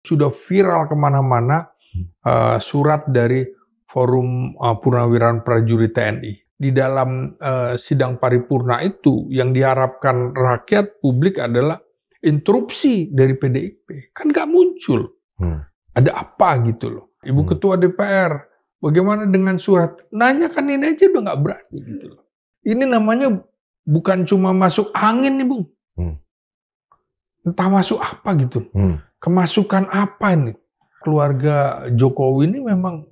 sudah viral kemana-mana surat dari Forum Purnawirawan Prajurit TNI. Di dalam sidang paripurna itu yang diharapkan rakyat publik adalah interupsi dari PDIP. Kan nggak muncul. Ada apa gitu loh. Ibu Ketua DPR, bagaimana dengan surat? Nanya kan ini aja udah nggak berani gitu loh. Ini namanya bukan cuma masuk angin nih Bung. Entah masuk apa gitu. Kemasukan apa ini? Keluarga Jokowi ini memang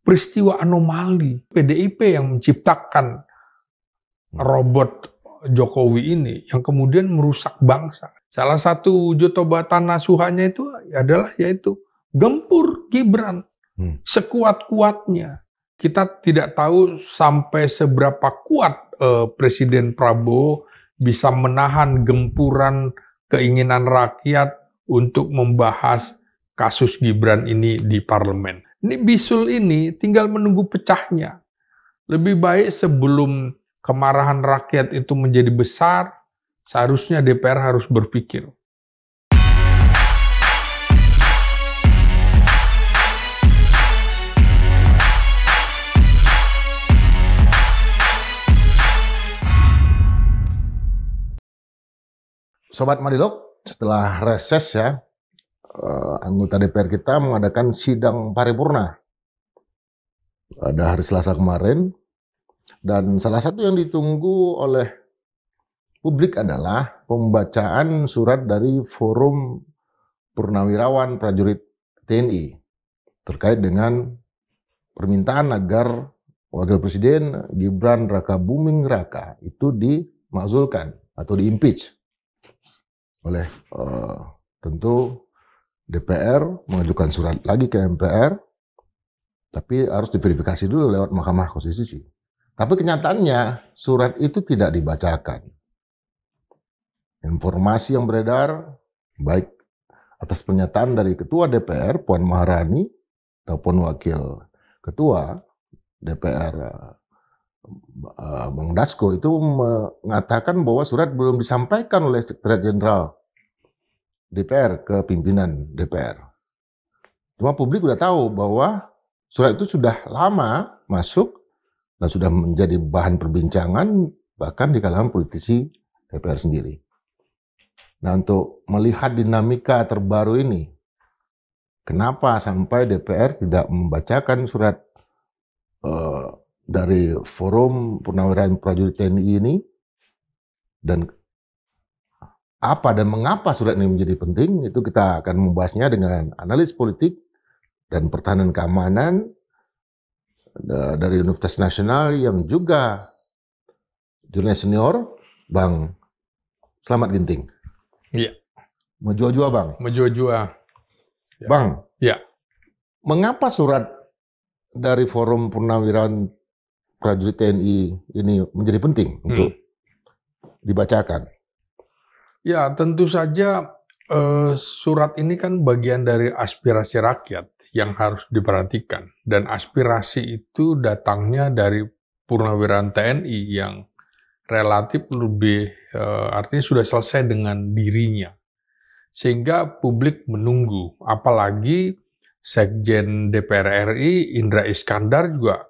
peristiwa anomali. PDIP yang menciptakan robot Jokowi ini yang kemudian merusak bangsa. Salah satu wujud obatan nasuhannya itu adalah yaitu gempur Gibran sekuat-kuatnya. Kita tidak tahu sampai seberapa kuat Presiden Prabowo bisa menahan gempuran keinginan rakyat untuk membahas kasus Gibran ini di parlemen. Ini bisul ini tinggal menunggu pecahnya. Lebih baik sebelum kemarahan rakyat itu menjadi besar, seharusnya DPR harus berpikir. Sobat Madilog, setelah reses ya, anggota DPR kita mengadakan sidang paripurna pada hari Selasa kemarin, dan salah satu yang ditunggu oleh publik adalah pembacaan surat dari Forum Purnawirawan Prajurit TNI terkait dengan permintaan agar Wakil Presiden Gibran Rakabuming Raka itu dimakzulkan atau diimpeach oleh tentu DPR, mengajukan surat lagi ke MPR, tapi harus diverifikasi dulu lewat Mahkamah Konstitusi. Tapi kenyataannya surat itu tidak dibacakan. Informasi yang beredar, baik atas pernyataan dari Ketua DPR, Puan Maharani, ataupun Wakil Ketua DPR, Bang Dasko, itu mengatakan bahwa surat belum disampaikan oleh Sekretariat Jenderal DPR ke pimpinan DPR. Cuma publik sudah tahu bahwa surat itu sudah lama masuk dan sudah menjadi bahan perbincangan bahkan di kalangan politisi DPR sendiri. Nah, untuk melihat dinamika terbaru ini, kenapa sampai DPR tidak membacakan surat dari Forum Purnawirawan Prajurit TNI ini, dan apa dan mengapa surat ini menjadi penting, itu kita akan membahasnya dengan analis politik dan pertahanan keamanan dari Universitas Nasional yang juga jurnalis senior, Bang Slamet Ginting. Iya. Menjua-jua Bang. Menjua-jua. Ya. Bang. Ya. Mengapa surat dari Forum Purnawirawan Prajurit TNI ini menjadi penting untuk dibacakan? Ya, tentu saja surat ini kan bagian dari aspirasi rakyat yang harus diperhatikan. Dan aspirasi itu datangnya dari Purnawirawan TNI yang relatif lebih, artinya sudah selesai dengan dirinya. Sehingga publik menunggu, apalagi Sekjen DPR RI Indra Iskandar juga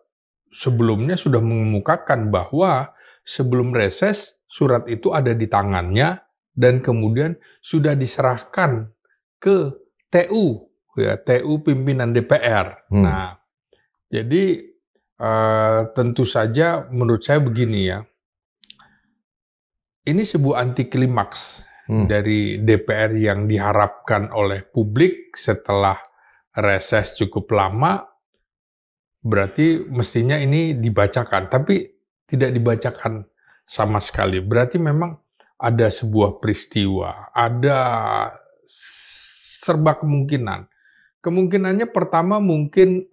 sebelumnya sudah mengemukakan bahwa sebelum reses surat itu ada di tangannya dan kemudian sudah diserahkan ke TU, ya, TU pimpinan DPR. Nah, jadi tentu saja menurut saya begini ya, ini sebuah anti klimaks dari DPR yang diharapkan oleh publik setelah reses cukup lama. Berarti mestinya ini dibacakan, tapi tidak dibacakan sama sekali. Berarti memang ada sebuah peristiwa, ada serba kemungkinan. Kemungkinannya pertama mungkin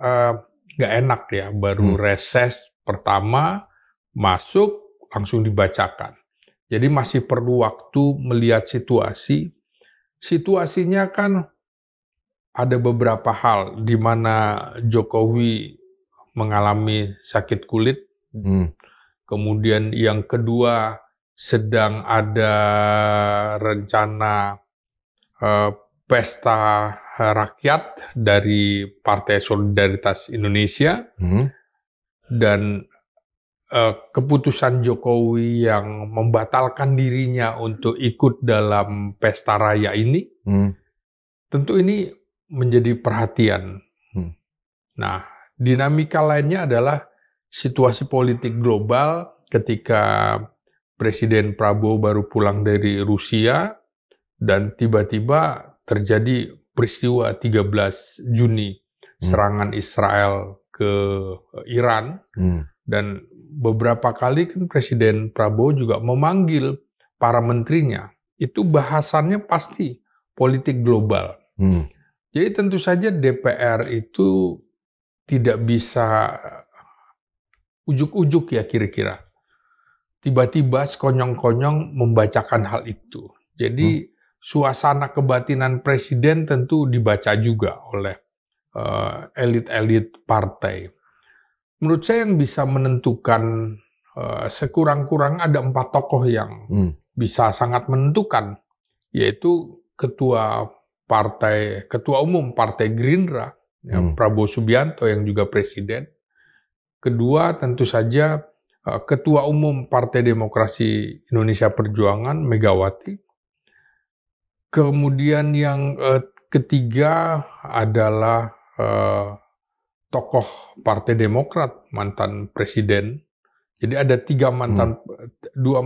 nggak enak ya, baru reses pertama masuk langsung dibacakan. Jadi masih perlu waktu melihat situasi. Situasinya kan ada beberapa hal di mana Jokowi mengalami sakit kulit, kemudian yang kedua sedang ada rencana pesta rakyat dari Partai Solidaritas Indonesia dan keputusan Jokowi yang membatalkan dirinya untuk ikut dalam pesta raya ini, tentu ini menjadi perhatian. Nah, dinamika lainnya adalah situasi politik global ketika Presiden Prabowo baru pulang dari Rusia dan tiba-tiba terjadi peristiwa 13 Juni serangan Israel ke Iran dan beberapa kali kan Presiden Prabowo juga memanggil para menterinya. Itu bahasannya pasti politik global. Jadi tentu saja DPR itu tidak bisa ujuk-ujuk ya kira-kira. Tiba-tiba sekonyong-konyong membacakan hal itu. Jadi suasana kebatinan presiden tentu dibaca juga oleh elit-elit partai. Menurut saya yang bisa menentukan sekurang-kurang ada 4 tokoh yang bisa sangat menentukan, yaitu ketua umum Partai Gerindra, Prabowo Subianto yang juga presiden. Kedua tentu saja Ketua Umum Partai Demokrasi Indonesia Perjuangan, Megawati. Kemudian yang ketiga adalah tokoh Partai Demokrat, mantan presiden. Jadi ada 2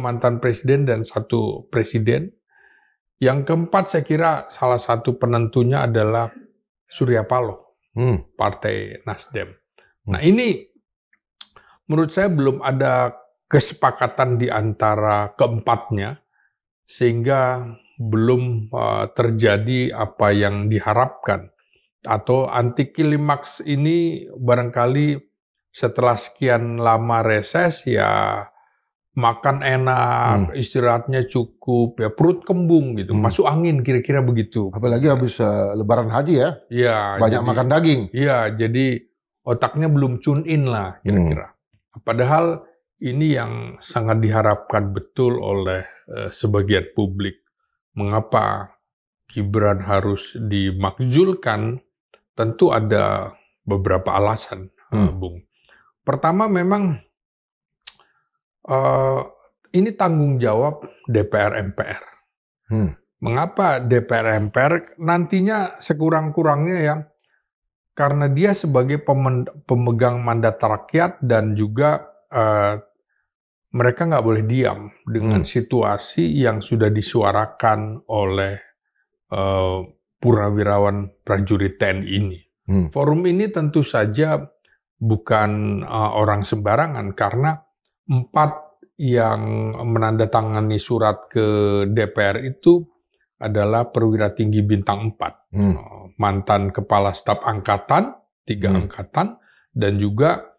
mantan presiden dan 1 presiden. Yang keempat saya kira salah satu penentunya adalah Surya Paloh, Partai Nasdem. Nah ini menurut saya belum ada kesepakatan di antara keempatnya, sehingga belum terjadi apa yang diharapkan. Atau anti klimaks ini barangkali setelah sekian lama reses ya makan enak, istirahatnya cukup, ya perut kembung gitu, masuk angin kira-kira begitu. Apalagi habis Lebaran Haji ya, banyak makan daging. Iya, jadi otaknya belum tune in lah kira-kira. Padahal ini yang sangat diharapkan betul oleh sebagian publik. Mengapa Gibran harus dimakzulkan? Tentu ada beberapa alasan, Bung. Pertama memang ini tanggung jawab DPR MPR. Mengapa DPR MPR nantinya sekurang-kurangnya ya karena dia sebagai pemegang mandat rakyat dan juga mereka nggak boleh diam dengan situasi yang sudah disuarakan oleh purnawirawan prajurit TNI ini. Forum ini tentu saja bukan orang sembarangan karena 4 yang menandatangani surat ke DPR itu adalah perwira tinggi bintang 4, mantan kepala staf angkatan, 3 angkatan, dan juga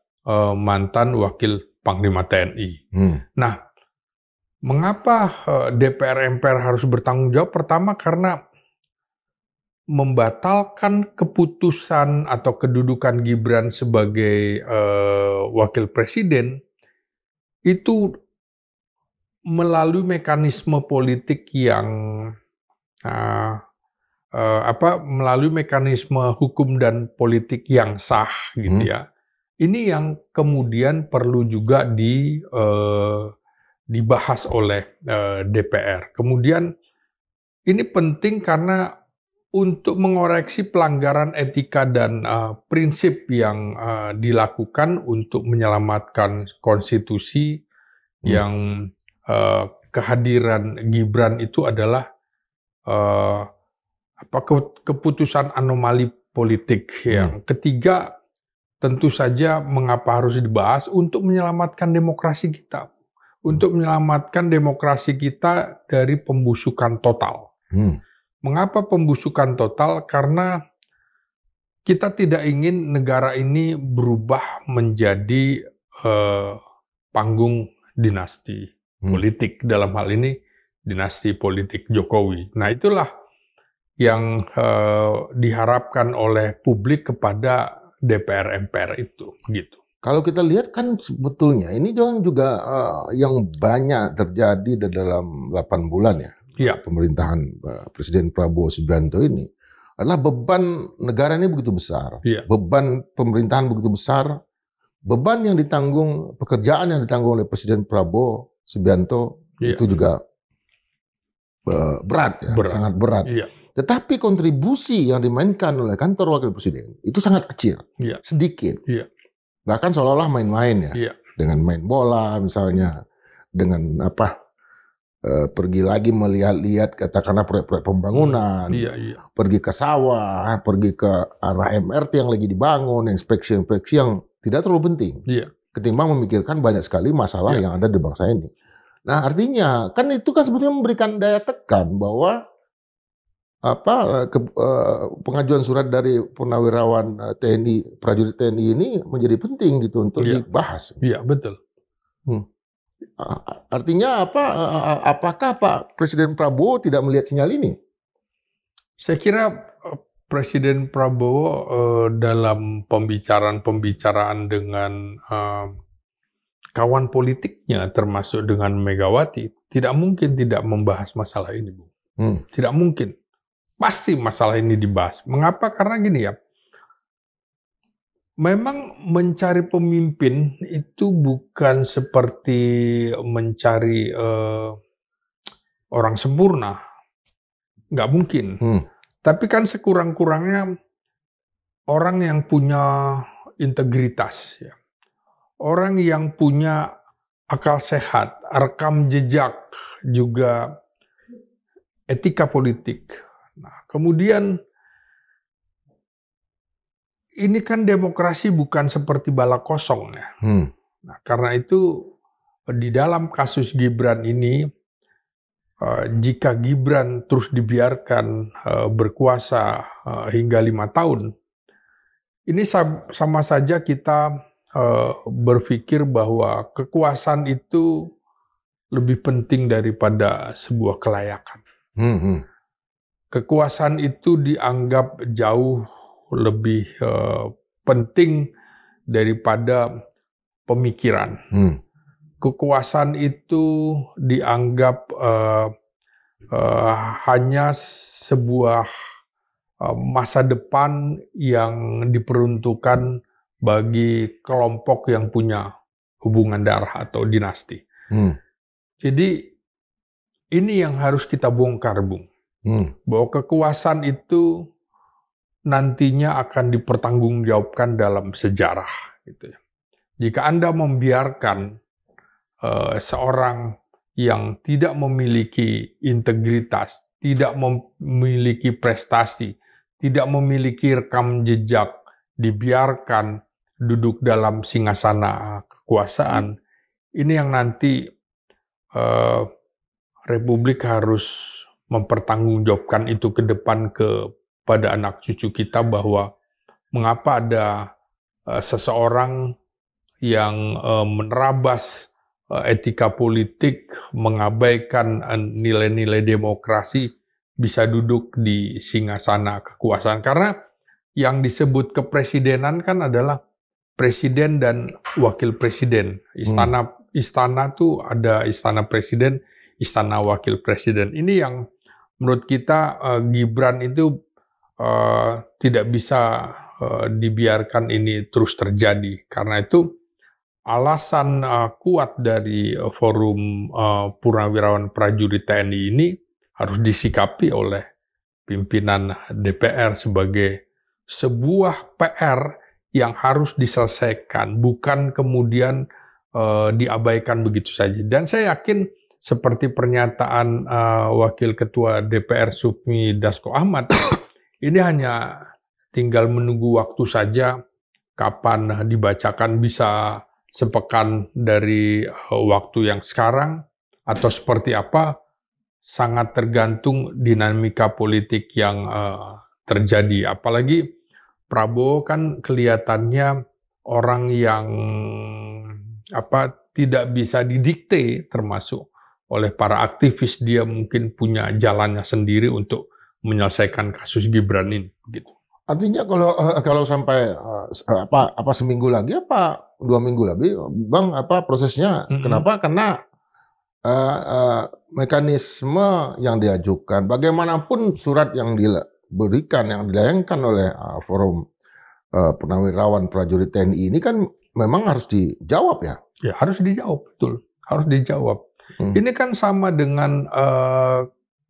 mantan wakil panglima TNI. Nah, mengapa DPR MPR harus bertanggung jawab? Pertama karena membatalkan keputusan atau kedudukan Gibran sebagai wakil presiden itu melalui mekanisme politik yang melalui mekanisme hukum dan politik yang sah gitu ya. Ini yang kemudian perlu juga dibahas oleh DPR. Kemudian ini penting karena untuk mengoreksi pelanggaran etika dan prinsip yang dilakukan untuk menyelamatkan konstitusi yang kehadiran Gibran itu adalah keputusan anomali politik. Yang ketiga tentu saja mengapa harus dibahas untuk menyelamatkan demokrasi kita. Untuk menyelamatkan demokrasi kita dari pembusukan total. Mengapa pembusukan total? Karena kita tidak ingin negara ini berubah menjadi panggung dinasti politik. Dalam hal ini dinasti politik Jokowi. Nah itulah yang diharapkan oleh publik kepada DPR MPR itu. Gitu. Kalau kita lihat kan sebetulnya ini juga yang banyak terjadi dalam 8 bulan ya. Pemerintahan Presiden Prabowo Subianto ini, adalah beban negara ini begitu besar, beban pemerintahan begitu besar, beban yang ditanggung, pekerjaan yang ditanggung oleh Presiden Prabowo Subianto itu juga berat, sangat berat. Tetapi kontribusi yang dimainkan oleh kantor wakil presiden itu sangat kecil, sedikit. Bahkan seolah-olah main-main dengan main bola misalnya, dengan pergi lagi melihat-lihat katakanlah proyek-proyek pembangunan, pergi ke sawah, pergi ke arah MRT yang lagi dibangun, inspeksi-inspeksi yang tidak terlalu penting, ketimbang memikirkan banyak sekali masalah yang ada di bangsa ini. Nah, artinya kan itu kan sebetulnya memberikan daya tekan bahwa pengajuan surat dari purnawirawan TNI, prajurit TNI ini menjadi penting gitu untuk dibahas. Iya, betul. Artinya apakah Pak Presiden Prabowo tidak melihat sinyal ini? Saya kira Presiden Prabowo dalam pembicaraan dengan kawan politiknya termasuk dengan Megawati tidak mungkin tidak membahas masalah ini, Bu. Tidak mungkin. Pasti masalah ini dibahas. Mengapa? Karena gini ya. Memang mencari pemimpin itu bukan seperti mencari orang sempurna. Nggak mungkin. Tapi kan sekurang-kurangnya orang yang punya integritas, orang yang punya akal sehat, rekam jejak, juga etika politik. Nah, kemudian ini kan demokrasi bukan seperti bala kosong ya. Nah, karena itu di dalam kasus Gibran ini, jika Gibran terus dibiarkan berkuasa hingga 5 tahun, ini sama saja kita berpikir bahwa kekuasaan itu lebih penting daripada sebuah kelayakan. Kekuasaan itu dianggap jauh lebih penting daripada pemikiran. Kekuasaan itu dianggap hanya sebuah masa depan yang diperuntukkan bagi kelompok yang punya hubungan darah atau dinasti. Jadi ini yang harus kita bongkar, Bung. Bahwa kekuasaan itu nantinya akan dipertanggungjawabkan dalam sejarah. Gitu ya. Jika Anda membiarkan seorang yang tidak memiliki integritas, tidak memiliki prestasi, tidak memiliki rekam jejak, dibiarkan duduk dalam singgasana kekuasaan, ini yang nanti Republik harus mempertanggungjawabkan itu ke depan pada anak cucu kita, bahwa mengapa ada seseorang yang menerabas etika politik, mengabaikan nilai-nilai demokrasi, bisa duduk di singgasana kekuasaan. Karena yang disebut kepresidenan kan adalah presiden dan wakil presiden. Istana tuh ada istana presiden, istana wakil presiden. Ini yang menurut kita Gibran itu tidak bisa dibiarkan ini terus terjadi. Karena itu alasan kuat dari forum Purnawirawan Prajurit TNI ini harus disikapi oleh pimpinan DPR sebagai sebuah PR yang harus diselesaikan, bukan kemudian diabaikan begitu saja. Dan saya yakin seperti pernyataan Wakil Ketua DPR Sufmi Dasko Ahmad, ini hanya tinggal menunggu waktu saja kapan dibacakan, bisa sepekan dari waktu yang sekarang atau seperti apa, sangat tergantung dinamika politik yang terjadi. Apalagi Prabowo kan kelihatannya orang yang tidak bisa didikte, termasuk oleh para aktivis. Dia mungkin punya jalannya sendiri untuk menyelesaikan kasus Gibran ini, gitu. Artinya kalau sampai seminggu lagi 2 minggu lagi, Bang, prosesnya? Kenapa? Karena mekanisme yang diajukan, bagaimanapun surat yang diberikan, yang dilayangkan oleh Forum Purnawirawan Prajurit TNI ini kan memang harus dijawab ya? Ya harus dijawab, betul. Harus dijawab. Ini kan sama dengan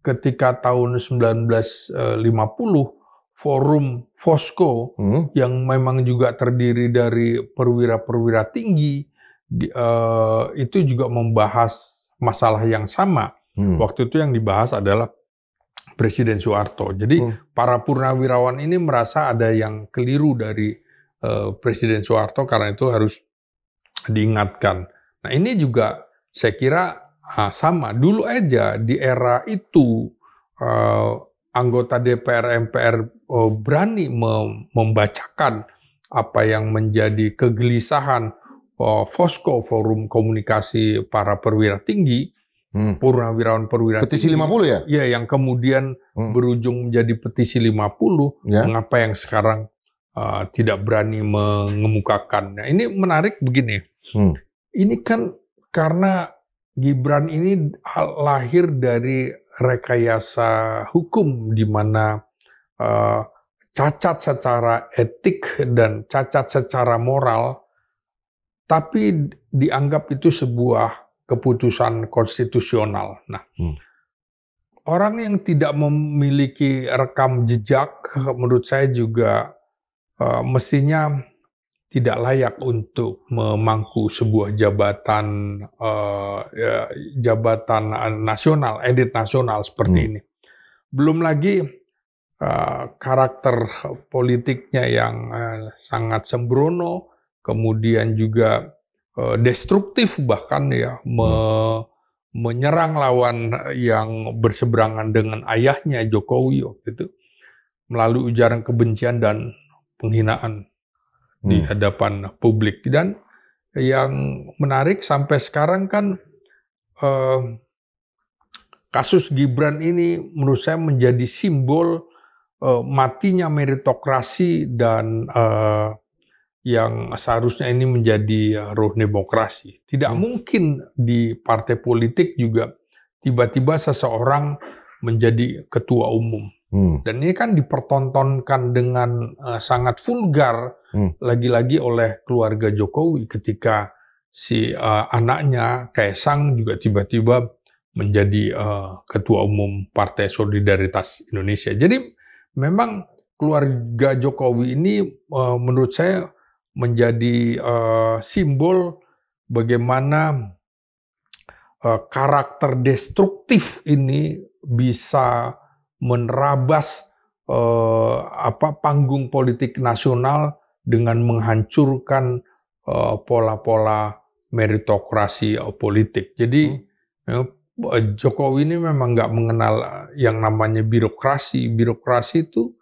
ketika tahun 1950 Forum Fosco yang memang juga terdiri dari perwira-perwira tinggi itu juga membahas masalah yang sama. Waktu itu yang dibahas adalah Presiden Soeharto. Jadi para purnawirawan ini merasa ada yang keliru dari Presiden Soeharto, karena itu harus diingatkan. Nah ini juga saya kira sama. Dulu aja di era itu anggota DPR MPR berani membacakan apa yang menjadi kegelisahan Fosco, Forum Komunikasi Para Perwira Tinggi, purnawirawan perwira petisi tinggi. 50 ya? Iya, yang kemudian berujung menjadi petisi 50. Ya. Mengapa yang sekarang tidak berani mengemukakan? Nah, ini menarik begini. Ini kan karena Gibran ini lahir dari rekayasa hukum di mana cacat secara etik dan cacat secara moral, tapi dianggap itu sebuah keputusan konstitusional. Nah, orang yang tidak memiliki rekam jejak, menurut saya juga mestinya tidak layak untuk memangku sebuah jabatan nasional, elit nasional seperti ini. Belum lagi karakter politiknya yang sangat sembrono, kemudian juga destruktif bahkan ya, menyerang lawan yang berseberangan dengan ayahnya Jokowi waktu itu melalui ujaran kebencian dan penghinaan di hadapan publik. Dan yang menarik sampai sekarang kan kasus Gibran ini menurut saya menjadi simbol matinya meritokrasi dan yang seharusnya ini menjadi roh demokrasi. Tidak mungkin di partai politik juga tiba-tiba seseorang menjadi ketua umum. Dan ini kan dipertontonkan dengan sangat vulgar, lagi-lagi oleh keluarga Jokowi ketika si anaknya Kaesang juga tiba-tiba menjadi ketua umum Partai Solidaritas Indonesia. Jadi memang keluarga Jokowi ini menurut saya menjadi simbol bagaimana karakter destruktif ini bisa menerabas panggung politik nasional dengan menghancurkan pola-pola meritokrasi politik. Jadi Jokowi ini memang nggak mengenal yang namanya birokrasi. Birokrasi itu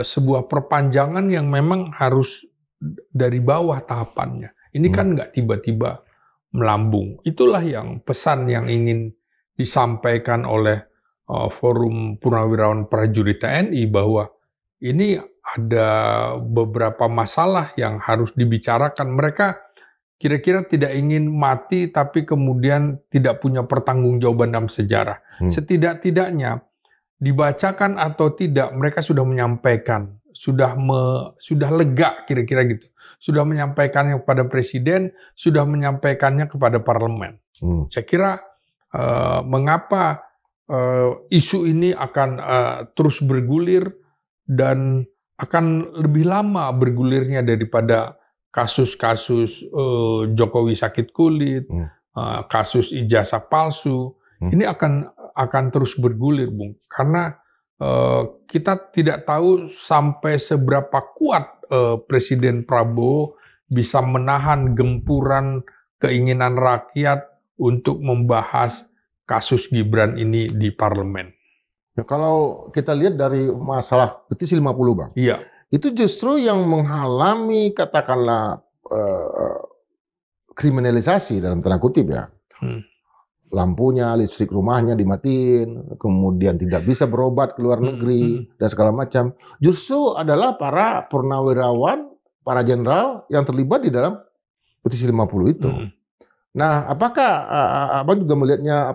sebuah perpanjangan yang memang harus dari bawah tahapannya. Ini kan nggak tiba-tiba melambung. Itulah yang pesan yang ingin disampaikan oleh Forum Purnawirawan Prajurit TNI, bahwa ini ada beberapa masalah yang harus dibicarakan. Mereka kira-kira tidak ingin mati tapi kemudian tidak punya pertanggungjawaban dalam sejarah. Setidak-tidaknya dibacakan atau tidak, mereka sudah menyampaikan, sudah lega kira-kira gitu. Sudah menyampaikannya kepada presiden, sudah menyampaikannya kepada parlemen. Saya kira mengapa isu ini akan terus bergulir dan akan lebih lama bergulirnya daripada kasus-kasus Jokowi sakit kulit, kasus ijazah palsu. Ini akan terus bergulir, Bung, karena kita tidak tahu sampai seberapa kuat Presiden Prabowo bisa menahan gempuran keinginan rakyat untuk membahas kasus Gibran ini di parlemen. Ya, kalau kita lihat dari masalah petisi 50, Bang. Iya. Itu justru yang menghalangi, katakanlah, kriminalisasi dalam tanda kutip ya. Lampunya, listrik rumahnya dimatiin, kemudian tidak bisa berobat ke luar negeri, dan segala macam. Justru adalah para purnawirawan, para jenderal yang terlibat di dalam petisi 50 itu. Nah, apakah Abang juga melihatnya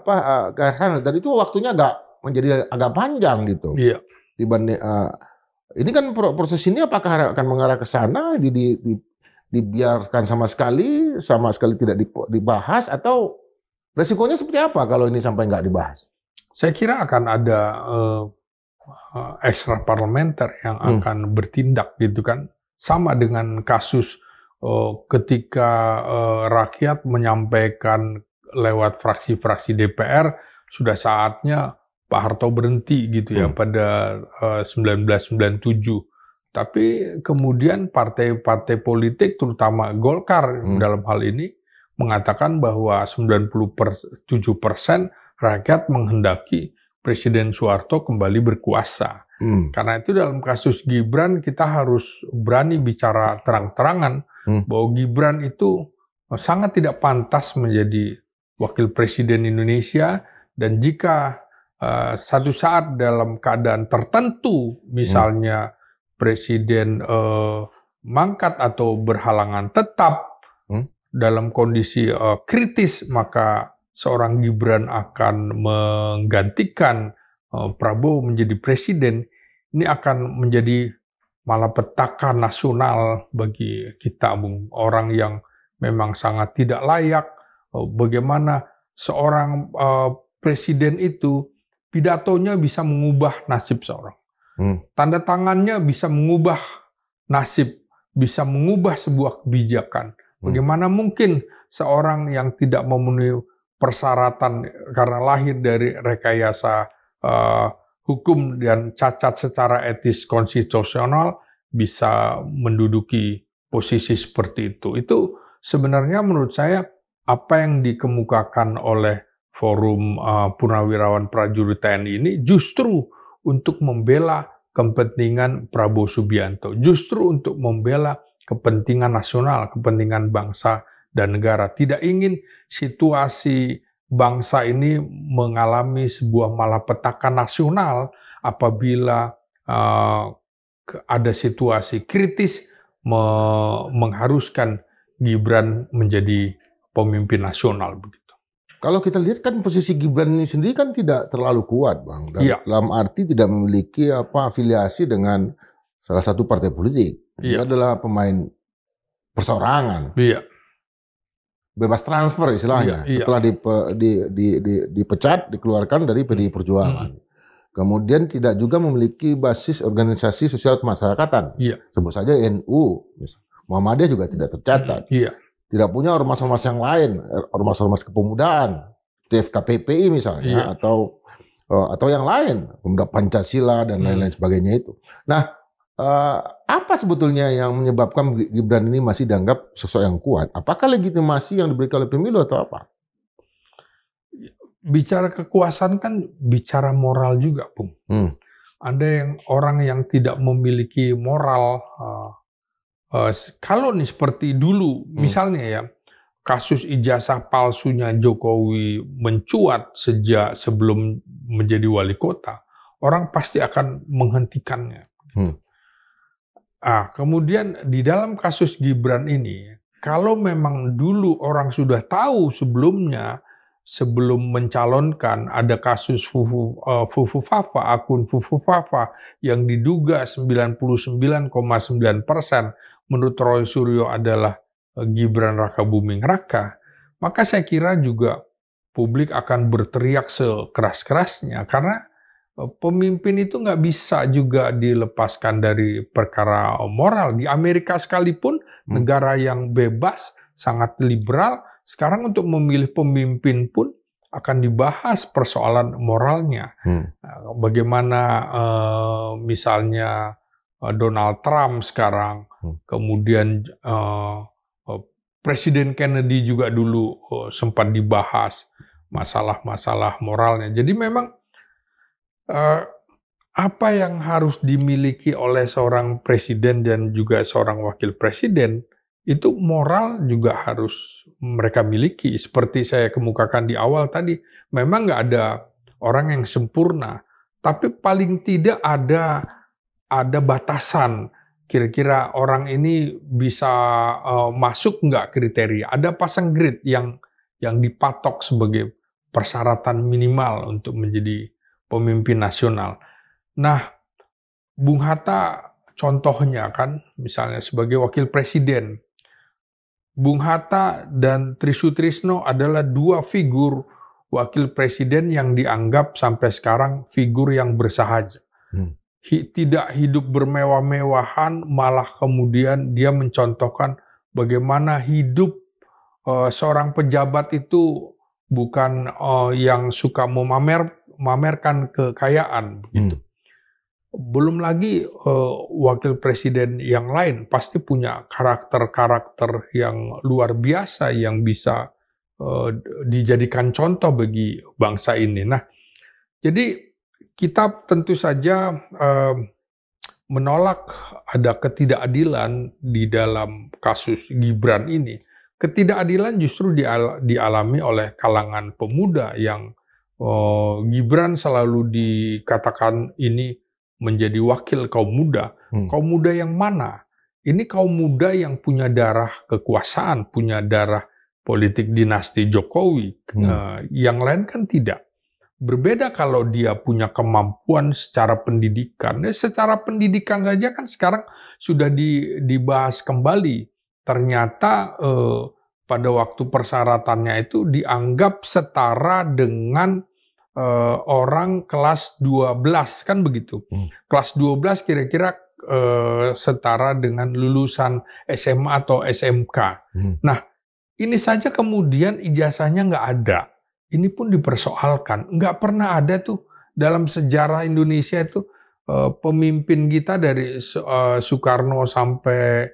dan itu waktunya menjadi agak panjang gitu? Iya. dibanding ini kan proses ini apakah akan mengarah ke sana, dibiarkan sama sekali tidak dibahas, atau resikonya seperti apa kalau ini sampai nggak dibahas? Saya kira akan ada ekstra parlementer yang akan bertindak gitu kan. Sama dengan kasus ketika rakyat menyampaikan lewat fraksi-fraksi DPR, sudah saatnya Pak Harto berhenti gitu ya pada 1997. Tapi kemudian partai-partai politik terutama Golkar dalam hal ini mengatakan bahwa 97% rakyat menghendaki Presiden Soeharto kembali berkuasa. Karena itu dalam kasus Gibran kita harus berani bicara terang-terangan bahwa Gibran itu sangat tidak pantas menjadi wakil presiden Indonesia, dan jika satu saat dalam keadaan tertentu misalnya presiden mangkat atau berhalangan tetap dalam kondisi kritis, maka seorang Gibran akan menggantikan Prabowo menjadi presiden. Ini akan menjadi malapetaka nasional bagi kita, Bung. Orang yang memang sangat tidak layak. Bagaimana seorang presiden itu pidatonya bisa mengubah nasib seorang. Tanda tangannya bisa mengubah nasib, bisa mengubah sebuah kebijakan. Bagaimana mungkin seorang yang tidak memenuhi persyaratan karena lahir dari rekayasa hukum dan cacat secara etis konstitusional bisa menduduki posisi seperti itu. Itu sebenarnya menurut saya apa yang dikemukakan oleh Forum Purnawirawan Prajurit TNI ini justru untuk membela kepentingan Prabowo Subianto, justru untuk membela kepentingan nasional, kepentingan bangsa dan negara. Tidak ingin situasi bangsa ini mengalami sebuah malapetaka nasional apabila ada situasi kritis mengharuskan Gibran menjadi pemimpin nasional begitu. Kalau kita lihat kan posisi Gibran ini sendiri kan tidak terlalu kuat, Bang. Dalam arti tidak memiliki afiliasi dengan salah satu partai politik. Dia adalah pemain perseorangan. Bebas transfer istilahnya. Setelah dipecat, dikeluarkan dari PDI Perjuangan. Kemudian tidak juga memiliki basis organisasi sosial kemasyarakatan. Sebut saja NU, Muhammadiyah juga tidak tercatat. Tidak punya ormas-ormas yang lain, ormas-ormas kepemudaan, TFKPPI misalnya, atau yang lain, Pemuda Pancasila dan lain-lain sebagainya itu. Nah, apa sebetulnya yang menyebabkan Gibran ini masih dianggap sosok yang kuat? Apakah legitimasi yang diberikan oleh pemilu atau apa? Bicara kekuasaan kan bicara moral juga, Bung. Ada orang yang tidak memiliki moral. Kalau nih seperti dulu, misalnya ya, kasus ijazah palsunya Jokowi mencuat sejak sebelum menjadi wali kota, orang pasti akan menghentikannya. Kemudian di dalam kasus Gibran ini, kalau memang dulu orang sudah tahu sebelumnya, sebelum mencalonkan ada kasus Fufu Fafa, akun Fufu Fafa yang diduga 99,9% menurut Roy Suryo adalah Gibran Rakabuming Raka, maka saya kira juga publik akan berteriak sekeras-kerasnya, karena pemimpin itu nggak bisa juga dilepaskan dari perkara moral. Di Amerika sekalipun, negara yang bebas, sangat liberal, sekarang untuk memilih pemimpin pun akan dibahas persoalan moralnya. Bagaimana misalnya Donald Trump sekarang, kemudian Presiden Kennedy juga dulu sempat dibahas masalah-masalah moralnya. Jadi memang apa yang harus dimiliki oleh seorang presiden dan juga seorang wakil presiden, itu moral juga harus mereka miliki. Seperti saya kemukakan di awal tadi, memang nggak ada orang yang sempurna, tapi paling tidak ada batasan. Kira-kira orang ini bisa masuk nggak kriteria? Ada pasang grade yang dipatok sebagai persyaratan minimal untuk menjadi pemimpin nasional. Nah, Bung Hatta contohnya kan, misalnya sebagai wakil presiden. Bung Hatta dan Tri Sutrisno adalah dua figur wakil presiden yang dianggap sampai sekarang figur yang bersahaja. Tidak hidup bermewah-mewahan, malah kemudian dia mencontohkan bagaimana hidup seorang pejabat itu bukan yang suka memamerkan kekayaan begitu. Belum lagi wakil presiden yang lain pasti punya karakter-karakter yang luar biasa yang bisa dijadikan contoh bagi bangsa ini. Nah, jadi kita tentu saja menolak ada ketidakadilan di dalam kasus Gibran ini. Ketidakadilan justru dialami oleh kalangan pemuda yang Gibran selalu dikatakan ini menjadi wakil kaum muda. Kaum muda yang mana? Ini kaum muda yang punya darah kekuasaan, punya darah politik dinasti Jokowi. Yang lain kan tidak. Berbeda kalau dia punya kemampuan secara pendidikan. Secara pendidikan saja kan sekarang sudah dibahas kembali. Ternyata pada waktu persyaratannya itu dianggap setara dengan orang kelas 12 kan begitu. Kelas 12 kira-kira setara dengan lulusan SMA atau SMK. Nah, ini saja kemudian ijazahnya nggak ada. Ini pun dipersoalkan. Nggak pernah ada tuh dalam sejarah Indonesia itu pemimpin kita dari Soekarno sampai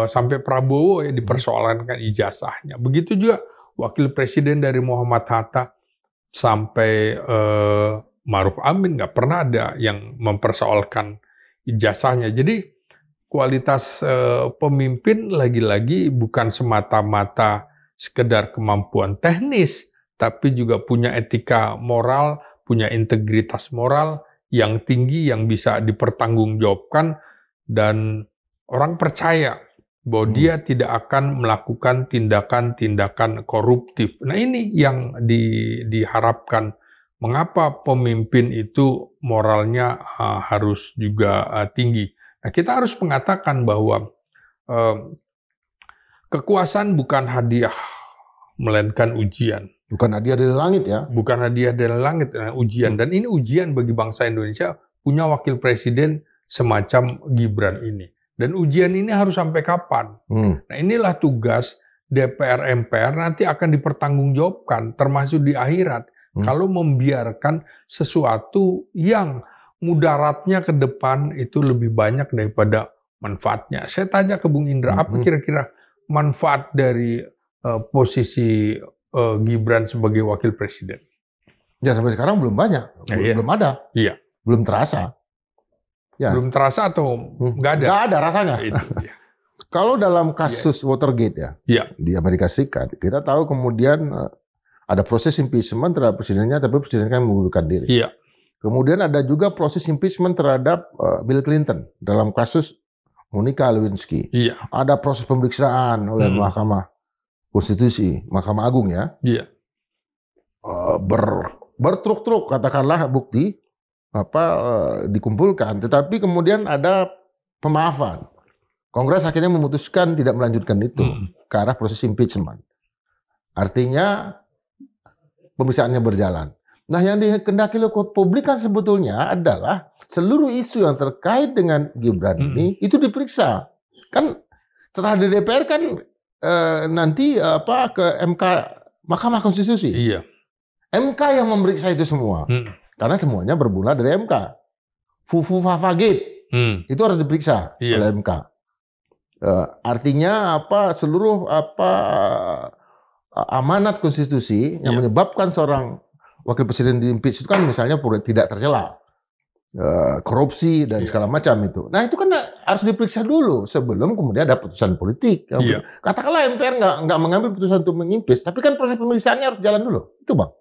sampai Prabowo ya dipersoalkan ijazahnya. Begitu juga wakil presiden dari Muhammad Hatta sampai Ma'ruf Amin nggak pernah ada yang mempersoalkan ijazahnya. Jadi kualitas pemimpin lagi-lagi bukan semata-mata sekedar kemampuan teknis, tapi juga punya etika moral, punya integritas moral yang tinggi yang bisa dipertanggungjawabkan dan orang percaya bahwa dia tidak akan melakukan tindakan-tindakan koruptif. Nah ini yang diharapkan. Mengapa pemimpin itu moralnya harus juga tinggi. Nah kita harus mengatakan bahwa kekuasaan bukan hadiah, melainkan ujian. Bukan hadiah dari langit ya? Bukan hadiah dari langit, ujian. Dan ini ujian bagi bangsa Indonesia punya wakil presiden semacam Gibran ini. Dan ujian ini harus sampai kapan? Nah inilah tugas DPR MPR nanti akan dipertanggungjawabkan, termasuk di akhirat. Kalau membiarkan sesuatu yang mudaratnya ke depan itu lebih banyak daripada manfaatnya. Saya tanya ke Bung Indra, apa kira-kira manfaat dari posisi Gibran sebagai wakil presiden? Ya sampai sekarang belum banyak, belum ada, belum terasa. Ya. Belum terasa atau nggak ada? Nggak ada rasanya. Itu, ya. Kalau dalam kasus Watergate di Amerika Serikat, kita tahu kemudian ada proses impeachment terhadap presidennya, tapi presiden kan mengundurkan diri. Kemudian ada juga proses impeachment terhadap Bill Clinton dalam kasus Monica Lewinsky. Ada proses pemeriksaan oleh Mahkamah Konstitusi, Mahkamah Agung ya. Bertruk-truk katakanlah bukti dikumpulkan, tetapi kemudian ada pemaafan. Kongres akhirnya memutuskan tidak melanjutkan itu ke arah proses impeachment. Artinya pemeriksaannya berjalan. Nah, yang dikehendaki oleh publik kan sebetulnya adalah seluruh isu yang terkait dengan Gibran ini itu diperiksa. Kan setelah di DPR kan nanti ke MK Mahkamah Konstitusi. MK yang memeriksa itu semua. Karena semuanya bermula dari MK. Fufu-Fafa-Gate itu harus diperiksa oleh MK. Artinya seluruh amanat konstitusi yang menyebabkan seorang wakil presiden diimpeach itu kan misalnya tidak tercela, korupsi dan segala macam itu. Nah itu kan harus diperiksa dulu sebelum kemudian ada putusan politik. Katakanlah MPR nggak mengambil putusan untuk mengimpeach, tapi kan proses pemeriksaannya harus jalan dulu. Itu Bang.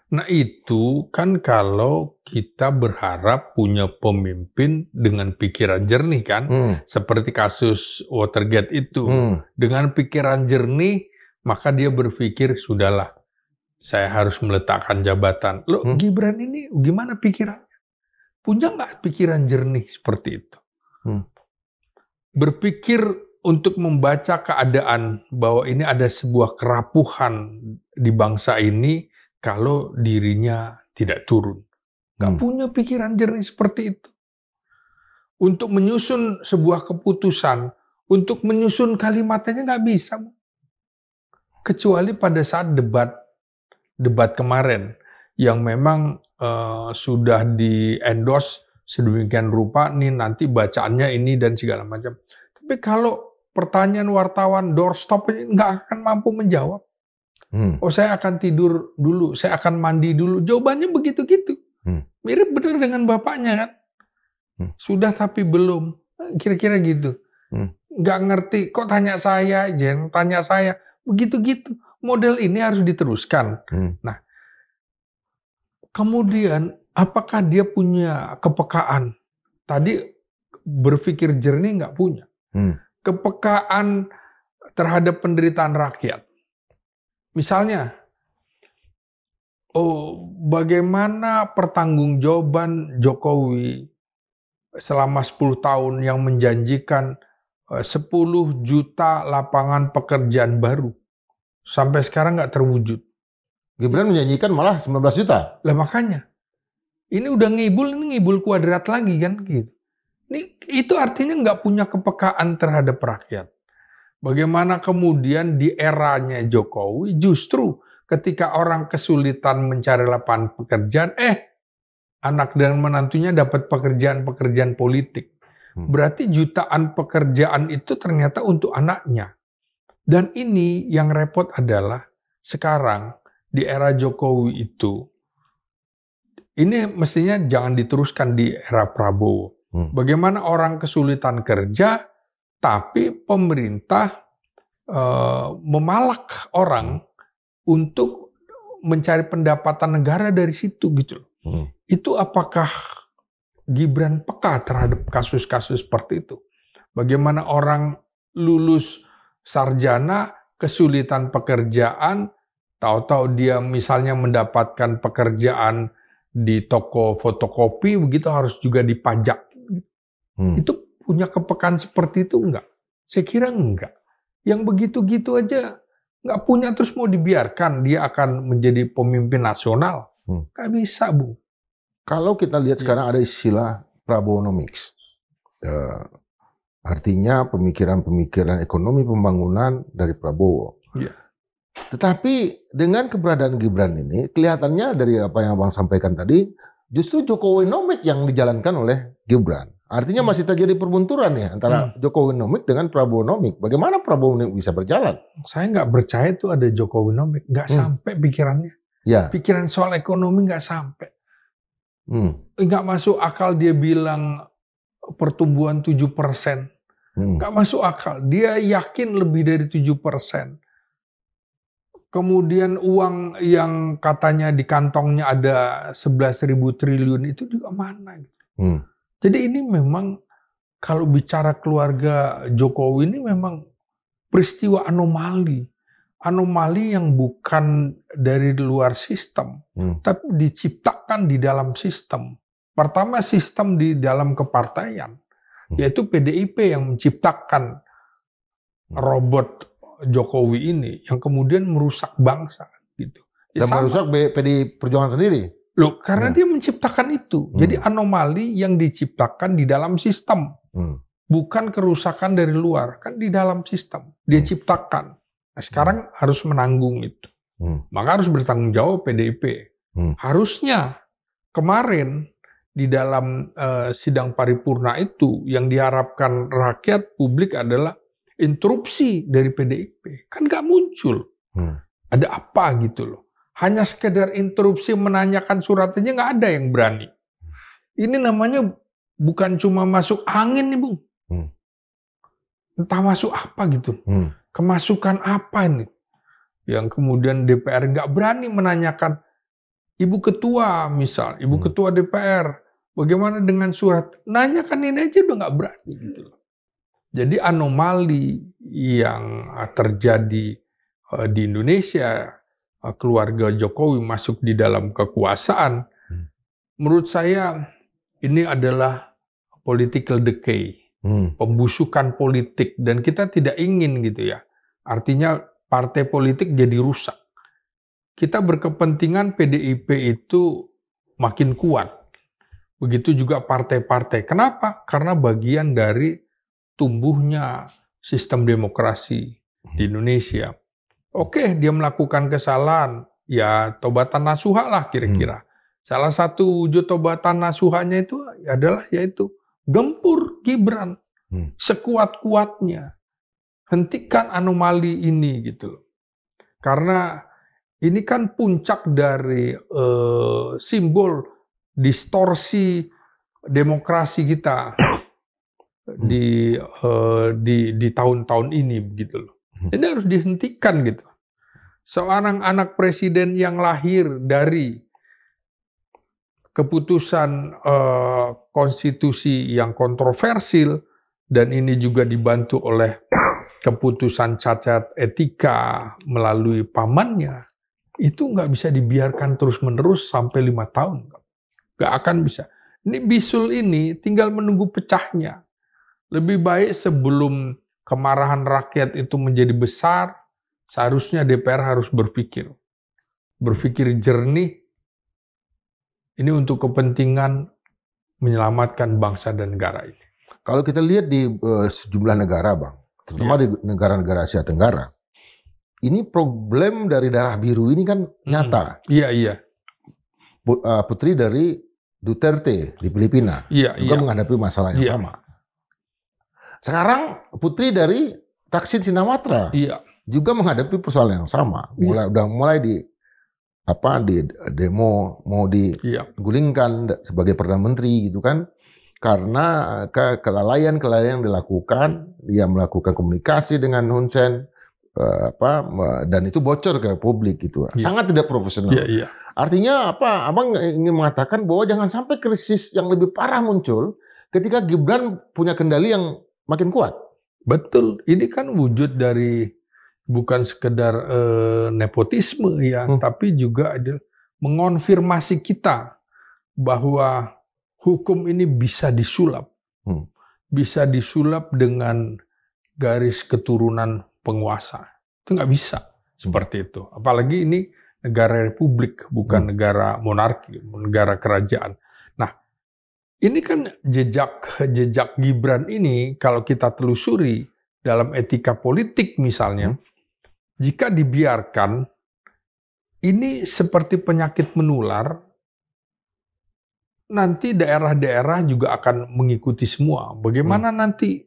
Nah itu kan kalau kita berharap punya pemimpin dengan pikiran jernih kan, seperti kasus Watergate itu. Dengan pikiran jernih, maka dia berpikir, sudahlah, saya harus meletakkan jabatan. Loh, Gibran ini gimana pikirannya? punya nggak pikiran jernih seperti itu? Hmm. Berpikir untuk membaca keadaan bahwa ini ada sebuah kerapuhan di bangsa ini kalau dirinya tidak turun. Nggak punya pikiran jernih seperti itu. Untuk menyusun sebuah keputusan, untuk menyusun kalimatnya nggak bisa. Kecuali pada saat debat kemarin yang memang sudah di-endorse sedemikian rupa, nih nanti bacaannya ini dan segala macam. Tapi kalau pertanyaan wartawan doorstop ini nggak akan mampu menjawab. Oh, saya akan tidur dulu, saya akan mandi dulu. Jawabannya begitu-gitu. Mirip benar dengan bapaknya kan. Sudah tapi belum. Kira-kira gitu. Nggak ngerti, kok tanya saya, Jen, tanya saya. Begitu-gitu. Model ini harus diteruskan. Nah, kemudian apakah dia punya kepekaan? Tadi berpikir jernih nggak punya. Kepekaan terhadap penderitaan rakyat. Misalnya, bagaimana pertanggungjawaban Jokowi selama 10 tahun yang menjanjikan 10 juta lapangan pekerjaan baru. Sampai sekarang nggak terwujud. Gibran menjanjikan malah 19 juta. Lah makanya, ini udah ini ngibul kuadrat lagi kan gitu. Itu artinya nggak punya kepekaan terhadap rakyat. Bagaimana kemudian di eranya Jokowi justru ketika orang kesulitan mencari lapangan pekerjaan, anak dan menantunya dapat pekerjaan-pekerjaan politik. Berarti jutaan pekerjaan itu ternyata untuk anaknya. Dan ini yang repot adalah sekarang di era Jokowi itu, ini mestinya jangan diteruskan di era Prabowo. Bagaimana orang kesulitan kerja, tapi pemerintah memalak orang untuk mencari pendapatan negara dari situ gitu. Itu apakah Gibran peka terhadap kasus-kasus seperti itu? Bagaimana orang lulus sarjana, kesulitan pekerjaan, tahu-tahu dia misalnya mendapatkan pekerjaan di toko fotokopi, begitu harus juga dipajak. Itu punya kepekaan seperti itu enggak? Saya kira enggak. Yang begitu-gitu aja nggak punya terus mau dibiarkan dia akan menjadi pemimpin nasional. Nggak bisa, Bung. Kalau kita lihat sekarang ada istilah Prabowonomics. Artinya pemikiran-pemikiran ekonomi pembangunan dari Prabowo. Tetapi dengan keberadaan Gibran ini, kelihatannya dari apa yang Abang sampaikan tadi, justru Jokowinomics yang dijalankan oleh Gibran. Artinya masih terjadi perbenturan ya antara Jokowinomics dengan Prabowonomics. Bagaimana Prabowonomics bisa berjalan? Saya nggak percaya itu ada Jokowinomics. Nggak sampai pikirannya. Pikiran soal ekonomi nggak sampai. Nggak masuk akal dia bilang pertumbuhan 7%. Nggak masuk akal. Dia yakin lebih dari 7%. Kemudian uang yang katanya di kantongnya ada 11.000 triliun itu juga mana? Jadi ini memang kalau bicara keluarga Jokowi ini memang peristiwa anomali. Anomali yang bukan dari luar sistem, tapi diciptakan di dalam sistem. Pertama sistem di dalam kepartaian, yaitu PDIP yang menciptakan robot Jokowi ini yang kemudian merusak bangsa gitu. Dan merusak PDI Perjuangan sendiri. Loh, karena dia menciptakan itu. Jadi anomali yang diciptakan di dalam sistem. Bukan kerusakan dari luar. Kan di dalam sistem. Dia ciptakan. Nah, sekarang harus menanggung itu. Maka harus bertanggung jawab PDIP. Harusnya kemarin di dalam sidang paripurna itu yang diharapkan rakyat publik adalah interupsi dari PDIP. Kan nggak muncul. Ada apa gitu loh. Hanya sekedar interupsi menanyakan suratnya nggak ada yang berani. Ini namanya bukan cuma masuk angin nih, Bung. Entah masuk apa gitu. Kemasukan apa ini? Yang kemudian DPR nggak berani menanyakan Ibu Ketua misal, Ibu Ketua DPR, bagaimana dengan surat? Nanyakan ini aja udah nggak berani gitu loh. Jadi anomali yang terjadi di Indonesia, keluarga Jokowi masuk di dalam kekuasaan, menurut saya ini adalah political decay, pembusukan politik, dan kita tidak ingin gitu ya. Artinya partai politik jadi rusak. Kita berkepentingan PDIP itu makin kuat. Begitu juga partai-partai. Kenapa? Karena bagian dari tumbuhnya sistem demokrasi di Indonesia. Oke, dia melakukan kesalahan, ya tobatan nasuha lah kira-kira. Salah satu wujud tobatan nasuhanya itu adalah yaitu gempur Gibran sekuat-kuatnya. Hentikan anomali ini gitu loh. Karena ini kan puncak dari simbol distorsi demokrasi kita di tahun-tahun ini begitu loh. Ini harus dihentikan gitu. Seorang anak presiden yang lahir dari keputusan konstitusi yang kontroversial dan ini juga dibantu oleh keputusan cacat etika melalui pamannya, itu nggak bisa dibiarkan terus-menerus sampai 5 tahun. Nggak akan bisa. Ini bisul ini tinggal menunggu pecahnya. Lebih baik sebelum kemarahan rakyat itu menjadi besar, seharusnya DPR harus berpikir jernih. Ini untuk kepentingan menyelamatkan bangsa dan negara ini. Kalau kita lihat di sejumlah negara, Bang, terutama di negara-negara Asia Tenggara, ini problem dari darah biru ini kan nyata. Iya. Putri dari Duterte di Filipina juga menghadapi masalah yang sama. Sekarang putri dari Thaksin Shinawatra juga menghadapi persoalan yang sama. Udah mulai di demo mau digulingkan sebagai perdana menteri gitu kan, karena kelalaian yang dilakukan, dia melakukan komunikasi dengan Hun Sen dan itu bocor ke publik gitu, sangat tidak profesional. Artinya apa? Abang ingin mengatakan bahwa jangan sampai krisis yang lebih parah muncul ketika Gibran punya kendali yang makin kuat. Betul, ini kan wujud dari bukan sekedar nepotisme ya, tapi juga ada mengonfirmasi kita bahwa hukum ini bisa disulap. Bisa disulap dengan garis keturunan penguasa. Itu nggak bisa seperti itu. Apalagi ini negara republik, bukan negara monarki, negara kerajaan. Nah, ini kan jejak Gibran ini kalau kita telusuri dalam etika politik misalnya, jika dibiarkan, ini seperti penyakit menular, nanti daerah-daerah juga akan mengikuti semua. Bagaimana nanti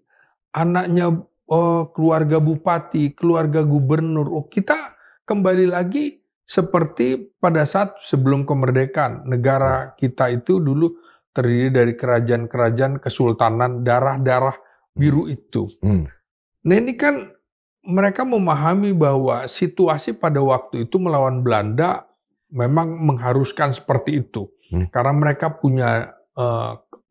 anaknya keluarga bupati, keluarga gubernur, kita kembali lagi seperti pada saat sebelum kemerdekaan. Negara kita itu dulu terdiri dari kerajaan-kerajaan kesultanan, darah-darah biru itu. Nah ini kan mereka memahami bahwa situasi pada waktu itu melawan Belanda memang mengharuskan seperti itu. Karena mereka punya